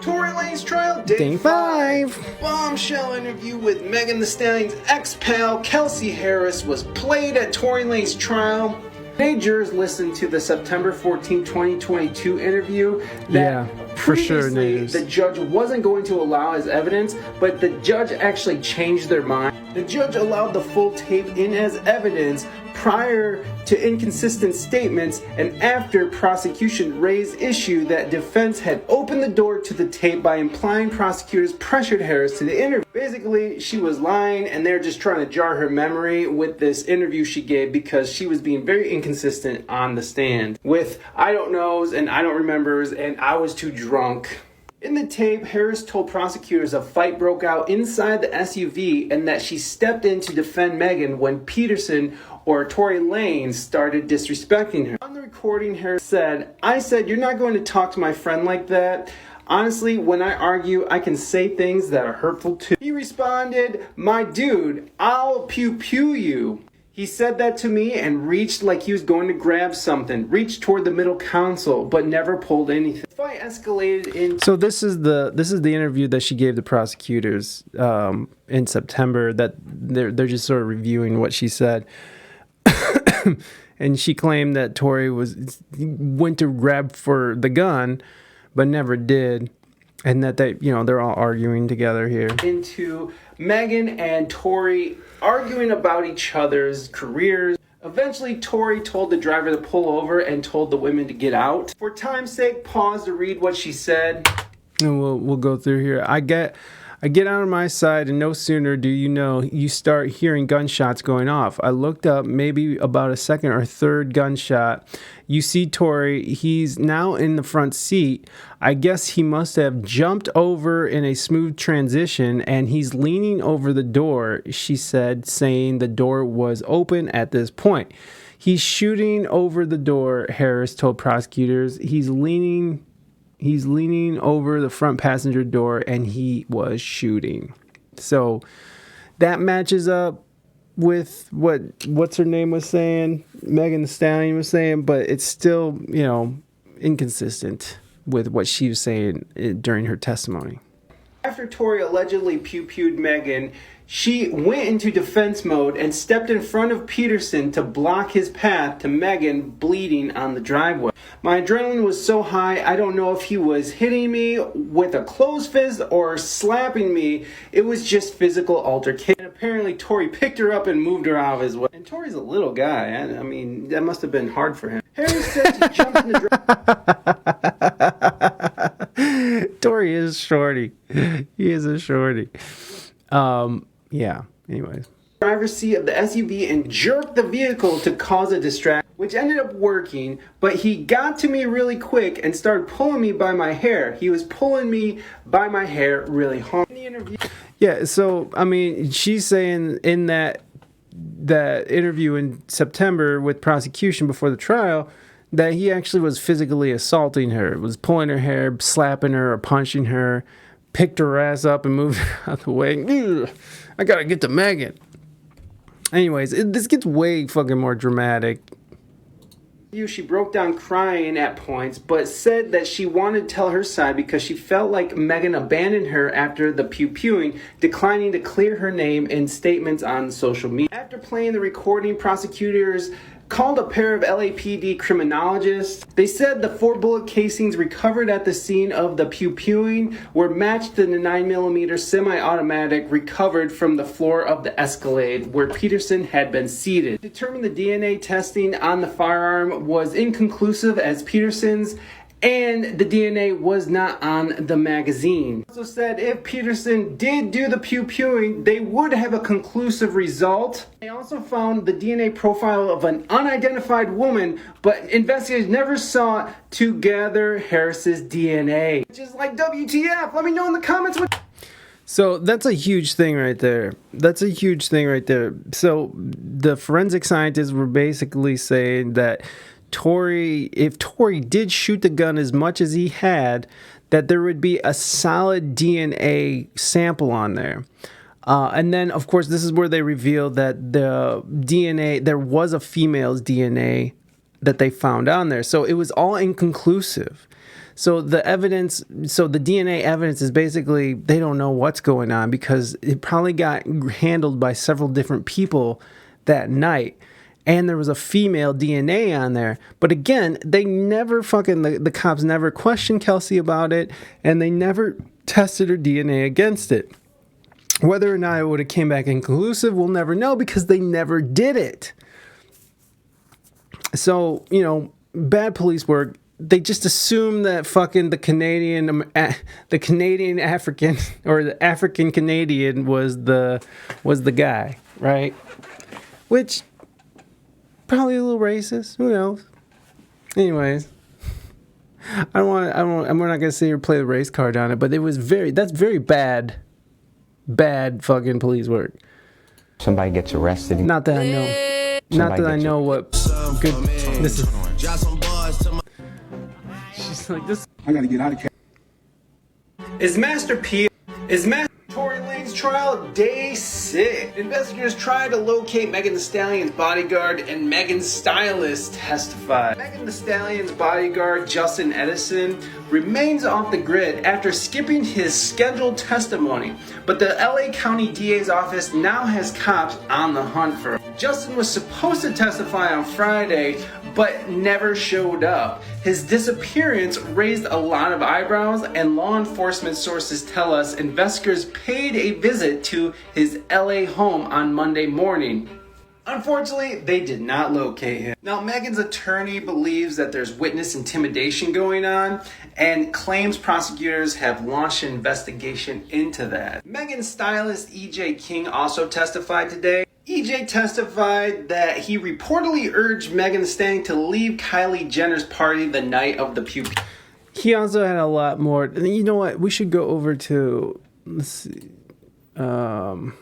Tory Lanez trial, day 5. Bombshell interview with Megan Thee Stallion's ex-pal Kelsey Harris was played at Tory Lanez trial. Today, jurors listened to the September 14, 2022 interview that for sure, the judge wasn't going to allow as evidence, but the judge actually changed their mind. The judge allowed the full tape in as evidence prior to inconsistent statements and after prosecution raised issue that defense had opened the door to the tape by implying prosecutors pressured Harris to the interview. Basically, she was lying and they're just trying to jar her memory with this interview she gave because she was being very inconsistent on the stand with I don't knows and I don't remembers and I was too drunk. In the tape, Harris told prosecutors a fight broke out inside the SUV and that she stepped in to defend Megan when Peterson or Tory Lanez started disrespecting her. On the recording, Harris said, "I said, you're not going to talk to my friend like that. Honestly, when I argue, I can say things that are hurtful too." He responded, "My dude, I'll pew-pew you." He said that to me and reached like he was going to grab something, reached toward the middle console, but never pulled anything. The fight escalated in. So this is the interview that she gave the prosecutors in September. That they're just sort of reviewing what she said, and she claimed that Tory went to grab for the gun, but never did. And that they're all arguing together here. Into Megan and Tory arguing about each other's careers. Eventually, Tory told the driver to pull over and told the women to get out. For time's sake, pause to read what she said. And we'll go through here. I get out on my side, and no sooner do you start hearing gunshots going off. I looked up, maybe about a second or third gunshot. You see Tory, he's now in the front seat. I guess he must have jumped over in a smooth transition, and he's leaning over the door, she said, saying the door was open at this point. He's shooting over the door, Harris told prosecutors. He's leaning over the front passenger door and he was shooting. So that matches up with what's her name was saying, Megan Thee Stallion was saying, but it's still, inconsistent with what she was saying during her testimony. After Tory allegedly pew-pewed Megan, she went into defense mode and stepped in front of Peterson to block his path to Megan bleeding on the driveway. My adrenaline was so high, I don't know if he was hitting me with a closed fist or slapping me. It was just physical altercation. And apparently Tory picked her up and moved her out of his way. And Tory's a little guy. I mean, that must have been hard for him. Harris said he jumped in the Tory is shorty. He is a shorty. Yeah, anyways. Driver's seat of the SUV and jerked the vehicle to cause a distraction, which ended up working, but he got to me really quick and started pulling me by my hair. He was pulling me by my hair really hard. In the interview. Yeah, so, I mean, she's saying in that interview in September with prosecution before the trial that he actually was physically assaulting her, was pulling her hair, slapping her or punching her, picked her ass up and moved her out the way. Ugh, I gotta get to Megan. Anyways, this gets way fucking more dramatic. She broke down crying at points, but said that she wanted to tell her side because she felt like Megan abandoned her after the pew-pewing, declining to clear her name in statements on social media. After playing the recording, prosecutors called a pair of LAPD criminologists. They said the 4 bullet casings recovered at the scene of the pew-pewing were matched to the 9mm semi-automatic recovered from the floor of the Escalade where Peterson had been seated. Determined the DNA testing on the firearm was inconclusive as Peterson's, and the DNA was not on the magazine. Also said if Peterson did do the pew-pewing, they would have a conclusive result. They also found the DNA profile of an unidentified woman, but investigators never sought to gather Harris's DNA. Which is like WTF, let me know in the comments what... So that's a huge thing right there. That's a huge thing right there. So the forensic scientists were basically saying that if Tory did shoot the gun as much as he had, that there would be a solid DNA sample on there. And then, of course, this is where they revealed that the DNA, there was a female's DNA that they found on there. So it was all inconclusive. So the DNA evidence is basically, they don't know what's going on because it probably got handled by several different people that night. And there was a female DNA on there. But again, they never the cops never questioned Kelsey about it, and they never tested her DNA against it. Whether or not it would have came back inconclusive, we'll never know because they never did it. So, bad police work. They just assume that the Canadian African or the African Canadian was the guy, right? Which probably a little racist. Who knows? Anyways, we're not gonna sit here and play the race card on it, but that's very bad fucking police work. Somebody gets arrested. Not that I know what good this is. She's like this. I gotta get out of here. Is Tory Lanez trial day 6. Investigators try to locate Megan Thee Stallion's bodyguard and Megan's stylist testify. Megan Thee Stallion's bodyguard, Justin Edison, remains off the grid after skipping his scheduled testimony, but the LA County DA's office now has cops on the hunt for him. Justin was supposed to testify on Friday, but never showed up. His disappearance raised a lot of eyebrows, and law enforcement sources tell us investigators paid a visit to his LA home on Monday morning. Unfortunately, they did not locate him. Now, Megan's attorney believes that there's witness intimidation going on and claims prosecutors have launched an investigation into that. Megan's stylist EJ King also testified today. EJ testified that he reportedly urged Megan Thee Stallion to leave Kylie Jenner's party the night of the pew. He also had a lot more. You know what? We should go over to, let's see, because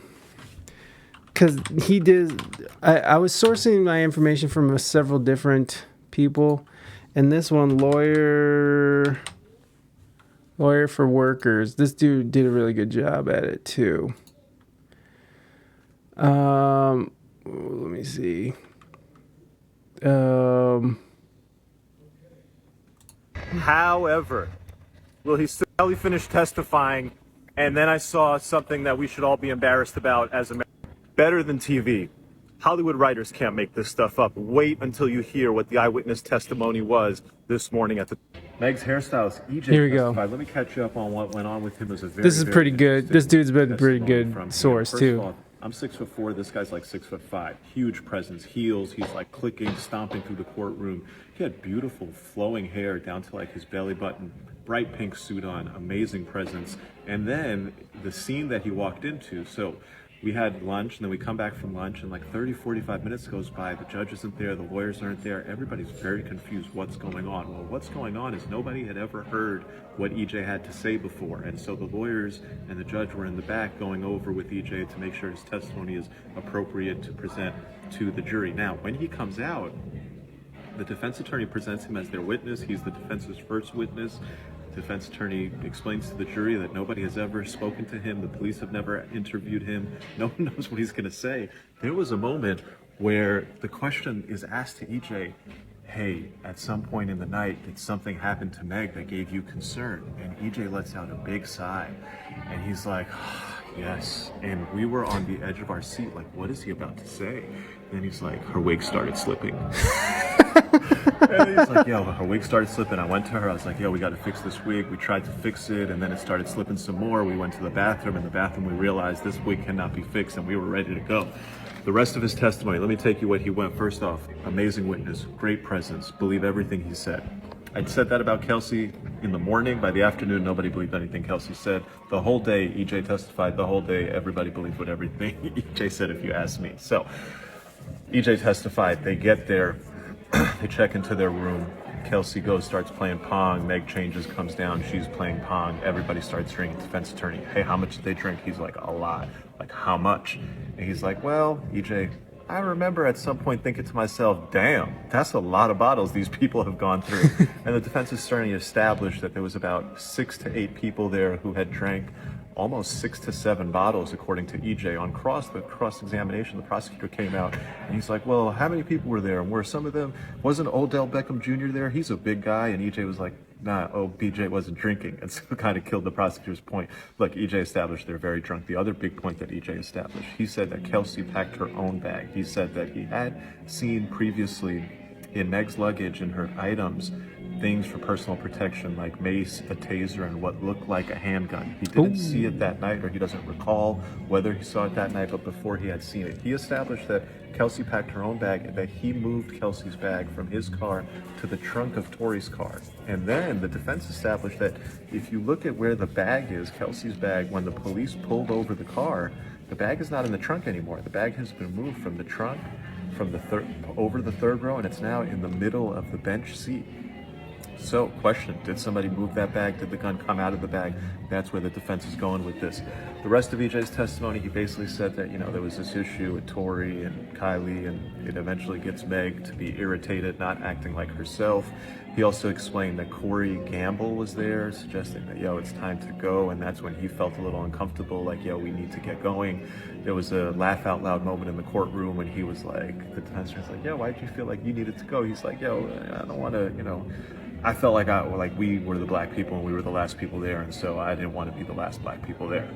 he did. I was sourcing my information from several different people, and this one, lawyer for workers. This dude did a really good job at it too. Let me see. However, will he still finish testifying? And then I saw something that we should all be embarrassed about as Americans. Better than TV. Hollywood writers can't make this stuff up. Wait until you hear what the eyewitness testimony was this morning at the... Meg's hairstylist, EJ Here we go. Let me catch you up on what went on with him as a very, This is pretty good. This dude's been a pretty good source First too. of all, I'm 6'4". This guy's like 6'5". Huge presence, heels. He's like clicking, stomping through the courtroom. He had beautiful flowing hair down to like his belly button, bright pink suit on, amazing presence. And then the scene that he walked into. So we had lunch, and then we come back from lunch, and like 30, 45 minutes goes by. The judge isn't there. The lawyers aren't there. Everybody's very confused what's going on. Well, what's going on is nobody had ever heard what EJ had to say before. And so the lawyers and the judge were in the back going over with EJ to make sure his testimony is appropriate to present to the jury. Now, when he comes out, the defense attorney presents him as their witness. He's the defense's first witness. The defense attorney explains to the jury that nobody has ever spoken to him. The police have never interviewed him. No one knows what he's going to say. There was a moment where the question is asked to EJ, hey, at some point in the night, did something happen to Meg that gave you concern? And EJ lets out a big sigh. And he's like, yes. And we were on the edge of our seat, like, what is he about to say? Then he's like, her wig started slipping. And he's like, yo, her wig started slipping. I went to her, I was like, yo, we got to fix this wig. We tried to fix it, and then it started slipping some more. We went to the bathroom. In the bathroom, we realized this wig cannot be fixed, and we were ready to go. The rest of his testimony, let me take you what he went. First off, amazing witness, great presence, believe everything he said. I'd said that about Kelsey in the morning. By the afternoon, nobody believed anything Kelsey said. The whole day, EJ testified. The whole day, everybody believed what everything EJ said, if you ask me. So, EJ testified. They get there. They check into their room. Kelsey goes, starts playing Pong. Meg changes, comes down. She's playing Pong. Everybody starts drinking. Defense attorney, hey, how much did they drink? He's like, a lot. Like, how much? And he's like, well, EJ, I remember at some point thinking to myself, damn, that's a lot of bottles these people have gone through. And the defense attorney established that there was about 6 to 8 people there who had drank almost 6 to 7 bottles, according to EJ. On the cross-examination, the prosecutor came out and he's like, well, how many people were there? And were some of them, wasn't Odell Beckham Jr. there? He's a big guy. And EJ was like, nah, BJ wasn't drinking. And so it kind of killed the prosecutor's point. Look, EJ established they're very drunk. The other big point that EJ established, he said that Kelsey packed her own bag. He said that he had seen previously in Meg's luggage and her items things for personal protection like mace, a taser, and what looked like a handgun. He didn't see it that night, or he doesn't recall whether he saw it that night, but before he had seen it. He established that Kelsey packed her own bag and that he moved Kelsey's bag from his car to the trunk of Tory's car. And then the defense established that if you look at where the bag is, Kelsey's bag, when the police pulled over the car, the bag is not in the trunk anymore. The bag has been moved from the trunk, from the over the third row, and it's now in the middle of the bench seat. So, question, did somebody move that bag? Did the gun come out of the bag? That's where the defense is going with this. The rest of EJ's testimony, he basically said that, there was this issue with Tory and Kylie, and it eventually gets Meg to be irritated, not acting like herself. He also explained that Corey Gamble was there, suggesting that, it's time to go, and that's when he felt a little uncomfortable, like, we need to get going. There was a laugh out loud moment in the courtroom when he was like, the defense was like, why'd you feel like you needed to go? He's like, I don't want to, I felt like we were the black people and we were the last people there, and so I didn't want to be the last black people there.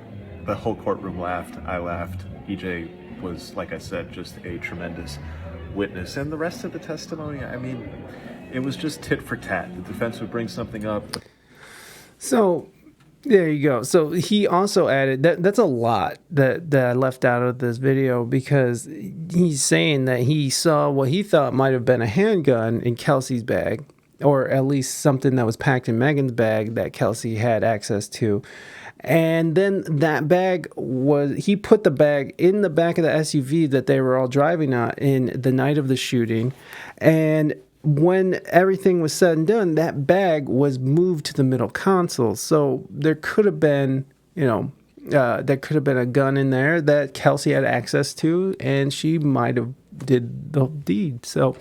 The whole courtroom laughed. I laughed. EJ was, like I said, just a tremendous witness. And the rest of the testimony, it was just tit for tat. The defense would bring something up. So there you go. So he also added that's a lot that I left out of this video, because he's saying that he saw what he thought might have been a handgun in Kelsey's bag, or at least something that was packed in Megan's bag that Kelsey had access to. And then that bag he put the bag in the back of the SUV that they were all driving on in the night of the shooting. And when everything was said and done, that bag was moved to the middle console. So there could have been, there could have been a gun in there that Kelsey had access to, and she might have did the deed. So,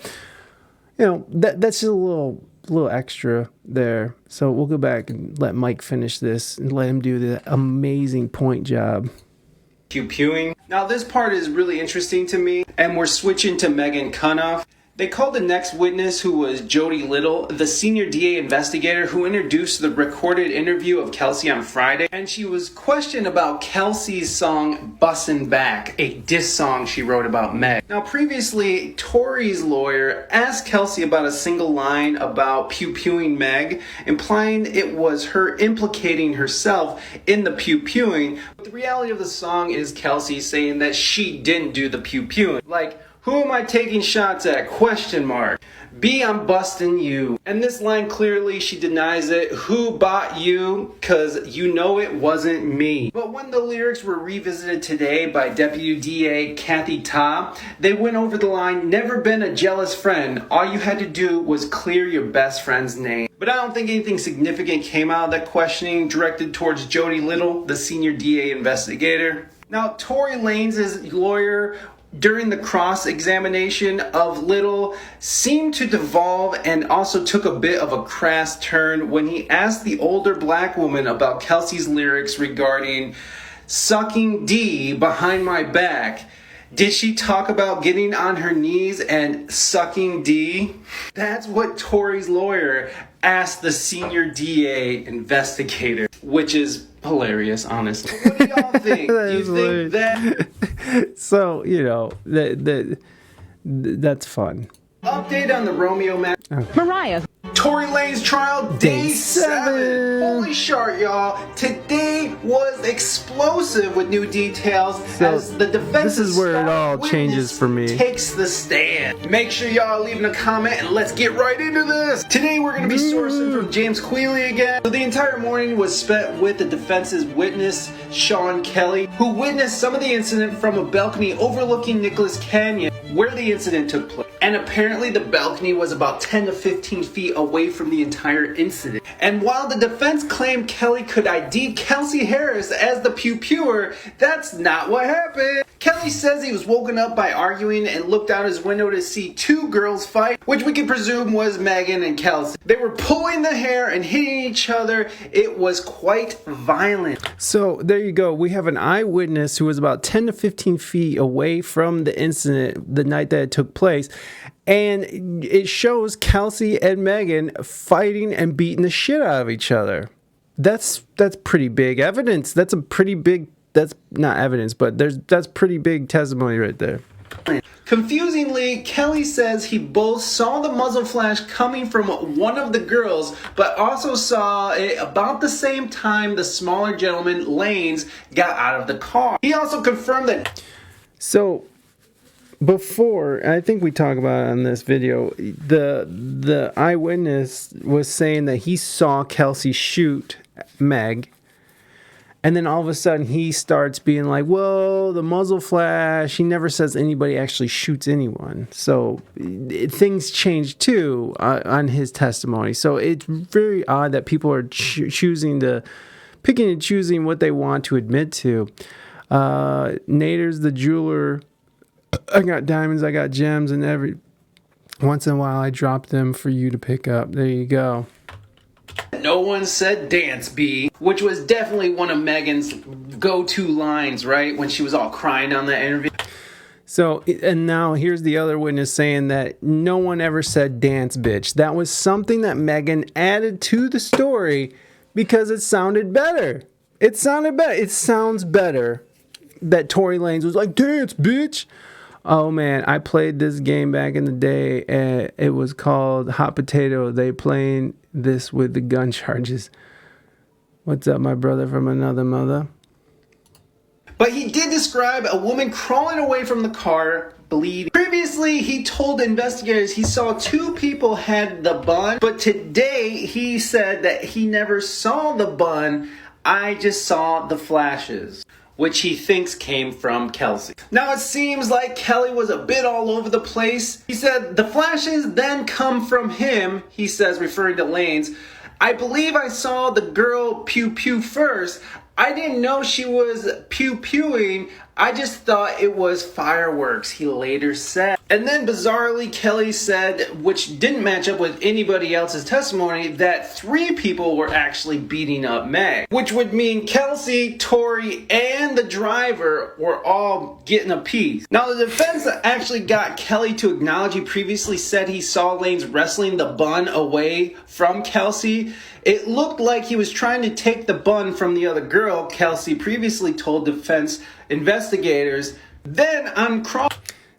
that's just a little extra there. So we'll go back and let Mike finish this and let him do the amazing point job. Pew-pewing. Now this part is really interesting to me, and we're switching to Megan Cunoff. They called the next witness, who was Jody Little, the senior DA investigator who introduced the recorded interview of Kelsey on Friday, and she was questioned about Kelsey's song Bussin' Back, a diss song she wrote about Meg. Now previously, Tory's lawyer asked Kelsey about a single line about pew-pewing Meg, implying it was her implicating herself in the pew-pewing. But the reality of the song is Kelsey saying that she didn't do the pew-pewing. Like, who am I taking shots at? Question mark. B, I'm busting you. And this line, clearly she denies it. Who bought you? Cause it wasn't me. But when the lyrics were revisited today by Deputy DA Kathy Ta, they went over the line, never been a jealous friend. All you had to do was clear your best friend's name. But I don't think anything significant came out of that questioning directed towards Jody Little, the senior DA investigator. Now, Tory Lanez' lawyer, during the cross-examination of Little, seemed to devolve and also took a bit of a crass turn when he asked the older black woman about Kelsey's lyrics regarding sucking D behind my back. Did she talk about getting on her knees and sucking D? That's what Tory's lawyer asked the senior DA investigator. which is hilarious, honestly. What do y'all think? Do you think that? So, that's fun. Update on the Romeo match. Mariah. Tory Lanez trial, day 7. 7. Holy shart, y'all. Today was explosive with new details as the defense this is where it all changes for me. Takes the stand. Make sure y'all leaving a comment and let's get right into this. Today we're going to be sourcing from James Quealy again. So the entire morning was spent with the defense's witness, Sean Kelly, who witnessed some of the incident from a balcony overlooking Nicholas Canyon, where the incident took place. And apparently the balcony was about 10 to 15 feet away from the entire incident. And while the defense claimed Kelly could ID Kelsey Harris as the pew-pewer, that's not what happened. Kelly says he was woken up by arguing and looked out his window to see 2 girls fight, which we can presume was Megan and Kelsey. They were pulling the hair and hitting each other. It was quite violent. So there you go. We have an eyewitness who was about 10 to 15 feet away from the incident the night that it took place. And it shows Kelsey and Megan fighting and beating the shit out of each other. That's pretty big evidence. That's not evidence, but that's pretty big testimony right there. Confusingly, Kelly says he both saw the muzzle flash coming from one of the girls, but also saw it about the same time the smaller gentleman, Lanez, got out of the car. He also confirmed that... So... Before, I think we talk about it on this video, the eyewitness was saying that he saw Kelsey shoot Meg, and then all of a sudden he starts being like, well, the muzzle flash, he never says anybody actually shoots anyone. So things change too on his testimony. So it's very odd that people are picking and choosing what they want to admit to. Nader's the jeweler. I got diamonds, I got gems, and every once in a while I drop them for you to pick up. There you go. No one said dance, B, which was definitely one of Megan's go-to lines, right? When she was all crying on that interview. So, and now here's the other witness saying that no one ever said dance, bitch. That was something that Megan added to the story because it sounded better. It sounds better that Tory Lanez was like, dance, bitch. Oh man, I played this game back in the day, and it was called Hot Potato. They playing this with the gun charges. What's up, my brother from another mother? But he did describe a woman crawling away from the car, bleeding. Previously, he told investigators he saw 2 people had the bun, but today he said that he never saw the bun. I just saw the flashes, which he thinks came from Kelsey. Now it seems like Kelly was a bit all over the place. He said the flashes then come from him, he says, referring to Lanez. I believe I saw the girl pew-pew first. I didn't know she was pew-pewing. I just thought it was fireworks, he later said. And then bizarrely, Kelly said, which didn't match up with anybody else's testimony, that 3 people were actually beating up Meg. Which would mean Kelsey, Tory, and the driver were all getting a piece. Now the defense actually got Kelly to acknowledge he previously said he saw Lanez wrestling the bun away from Kelsey. It looked like he was trying to take the bun from the other girl, Kelsey previously told defense investigators. Then on cross.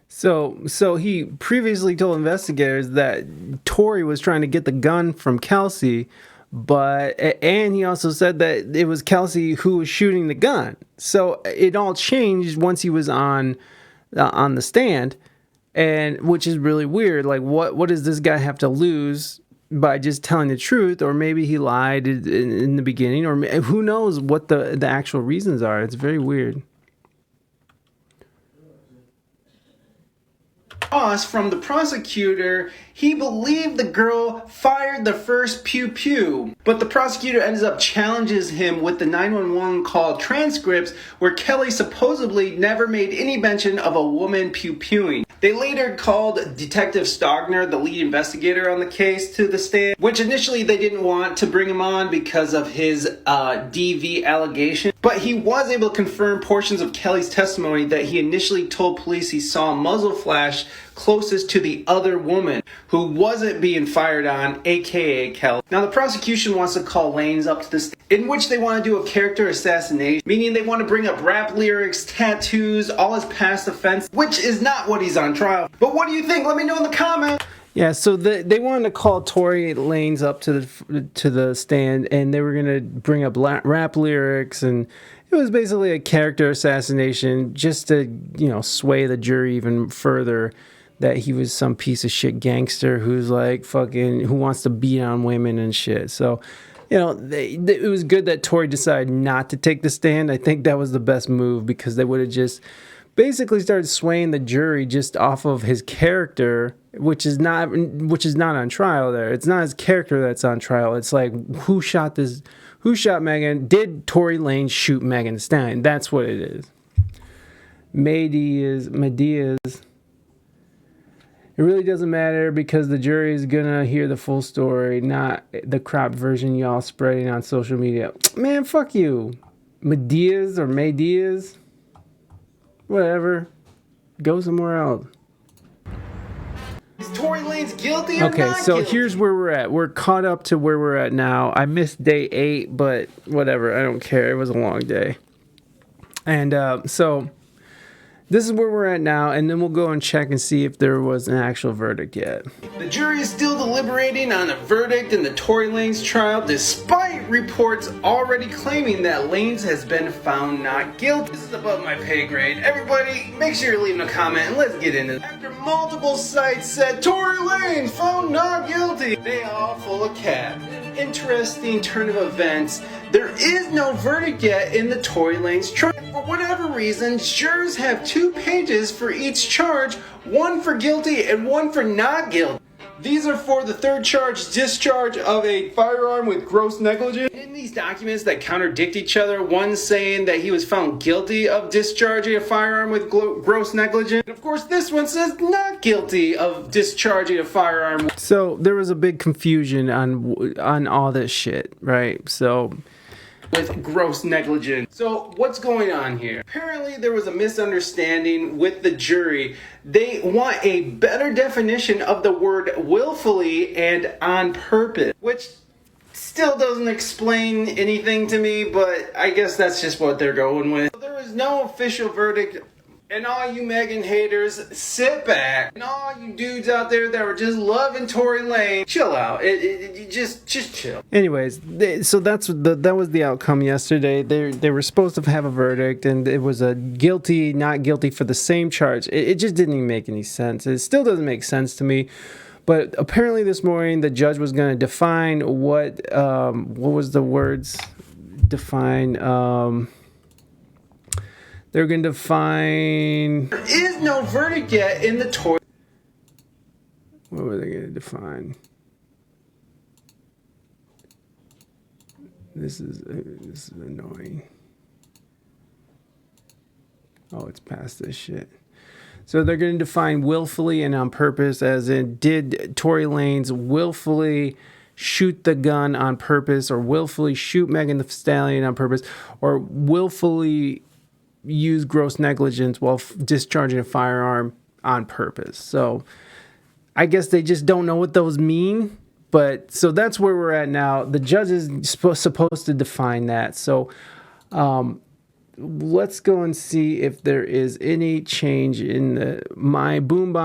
So he previously told investigators that Tory was trying to get the gun from Kelsey, and he also said that it was Kelsey who was shooting the gun. So it all changed once he was on the stand, and which is really weird. Like, what does this guy have to lose by just telling the truth? Or maybe he lied in the beginning, or who knows what the actual reasons are. It's very weird. From the prosecutor, he believed the girl fired the first pew-pew, but the prosecutor ends up challenges him with the 911 call transcripts where Kelly supposedly never made any mention of a woman pew-pewing. They later called Detective Stogner, the lead investigator on the case, to the stand, which initially they didn't want to bring him on because of his DV allegation. But he was able to confirm portions of Kelly's testimony that he initially told police he saw a muzzle flash closest to the other woman who wasn't being fired on, aka Kelly. Now the prosecution wants to call Lanez up to this, in which they want to do a character assassination, meaning they want to bring up rap lyrics, tattoos, all his past offense, which is not what he's on trial. But what do you think? Let me know in the comments. Yeah, so they wanted to call Tory Lanez up to the stand, and they were gonna bring up rap lyrics, and it was basically a character assassination just to, you know, sway the jury even further that he was some piece of shit gangster who's like fucking who wants to beat on women and shit. So, you know, it was good that Tory decided not to take the stand. I think that was the best move because they would have just basically started swaying the jury just off of his character, which is not on trial there. It's not his character that's on trial. It's like who shot Megan? Did Tory Lanez shoot Megan Thee Stallion? That's what it is. Medias. It really doesn't matter because the jury is gonna hear the full story, not the crop version y'all spreading on social media. Man, fuck you. Medias. Whatever. Go somewhere else. Is Tory Lanez guilty or not so guilty? Here's where we're at. We're caught up to where we're at now. I missed day 8, but whatever. I don't care. It was a long day. And so this is where we're at now, and then we'll go and check and see if there was an actual verdict yet. The jury is still deliberating on a verdict in the Tory Lanez trial, despite reports already claiming that Lanez has been found not guilty. This is above my pay grade. Everybody, make sure you're leaving a comment and let's get into it. After multiple sites said Tory Lanez found not guilty, they all full of cap. Interesting turn of events. There is no verdict yet in the Tory Lanez trial. For whatever reason, jurors have 2 pages for each charge, one for guilty and one for not guilty. These are for the 3rd charge, discharge of a firearm with gross negligence. In these documents that contradict each other, one saying that he was found guilty of discharging a firearm with gross negligence. And of course, this one says not guilty of discharging a firearm. So there was a big confusion on all this shit, right? So with gross negligence. So what's going on here? Apparently there was a misunderstanding with the jury. They want a better definition of the word willfully and on purpose, which still doesn't explain anything to me, but I guess that's just what they're going with. There is no official verdict. And all you Megan haters, sit back. And all you dudes out there that were just loving Tory Lanez, chill out. Just chill. Anyways, so that was the outcome yesterday. They were supposed to have a verdict, and it was a guilty, not guilty for the same charge. It just didn't even make any sense. It still doesn't make sense to me. But apparently this morning the judge was going to define what was the words? Define. They're going to define. There is no verdict yet in the Tory. What were they going to define? This is annoying. Oh, it's past this shit. So they're going to define willfully and on purpose, as in, did Tory Lanez willfully shoot the gun on purpose, or willfully shoot Megan Thee Stallion on purpose, or willfully use gross negligence while discharging a firearm on purpose. So I guess they just don't know what those mean. But so that's where we're at now. The judge is supposed to define that. So let's go and see if there is any change in my boombox.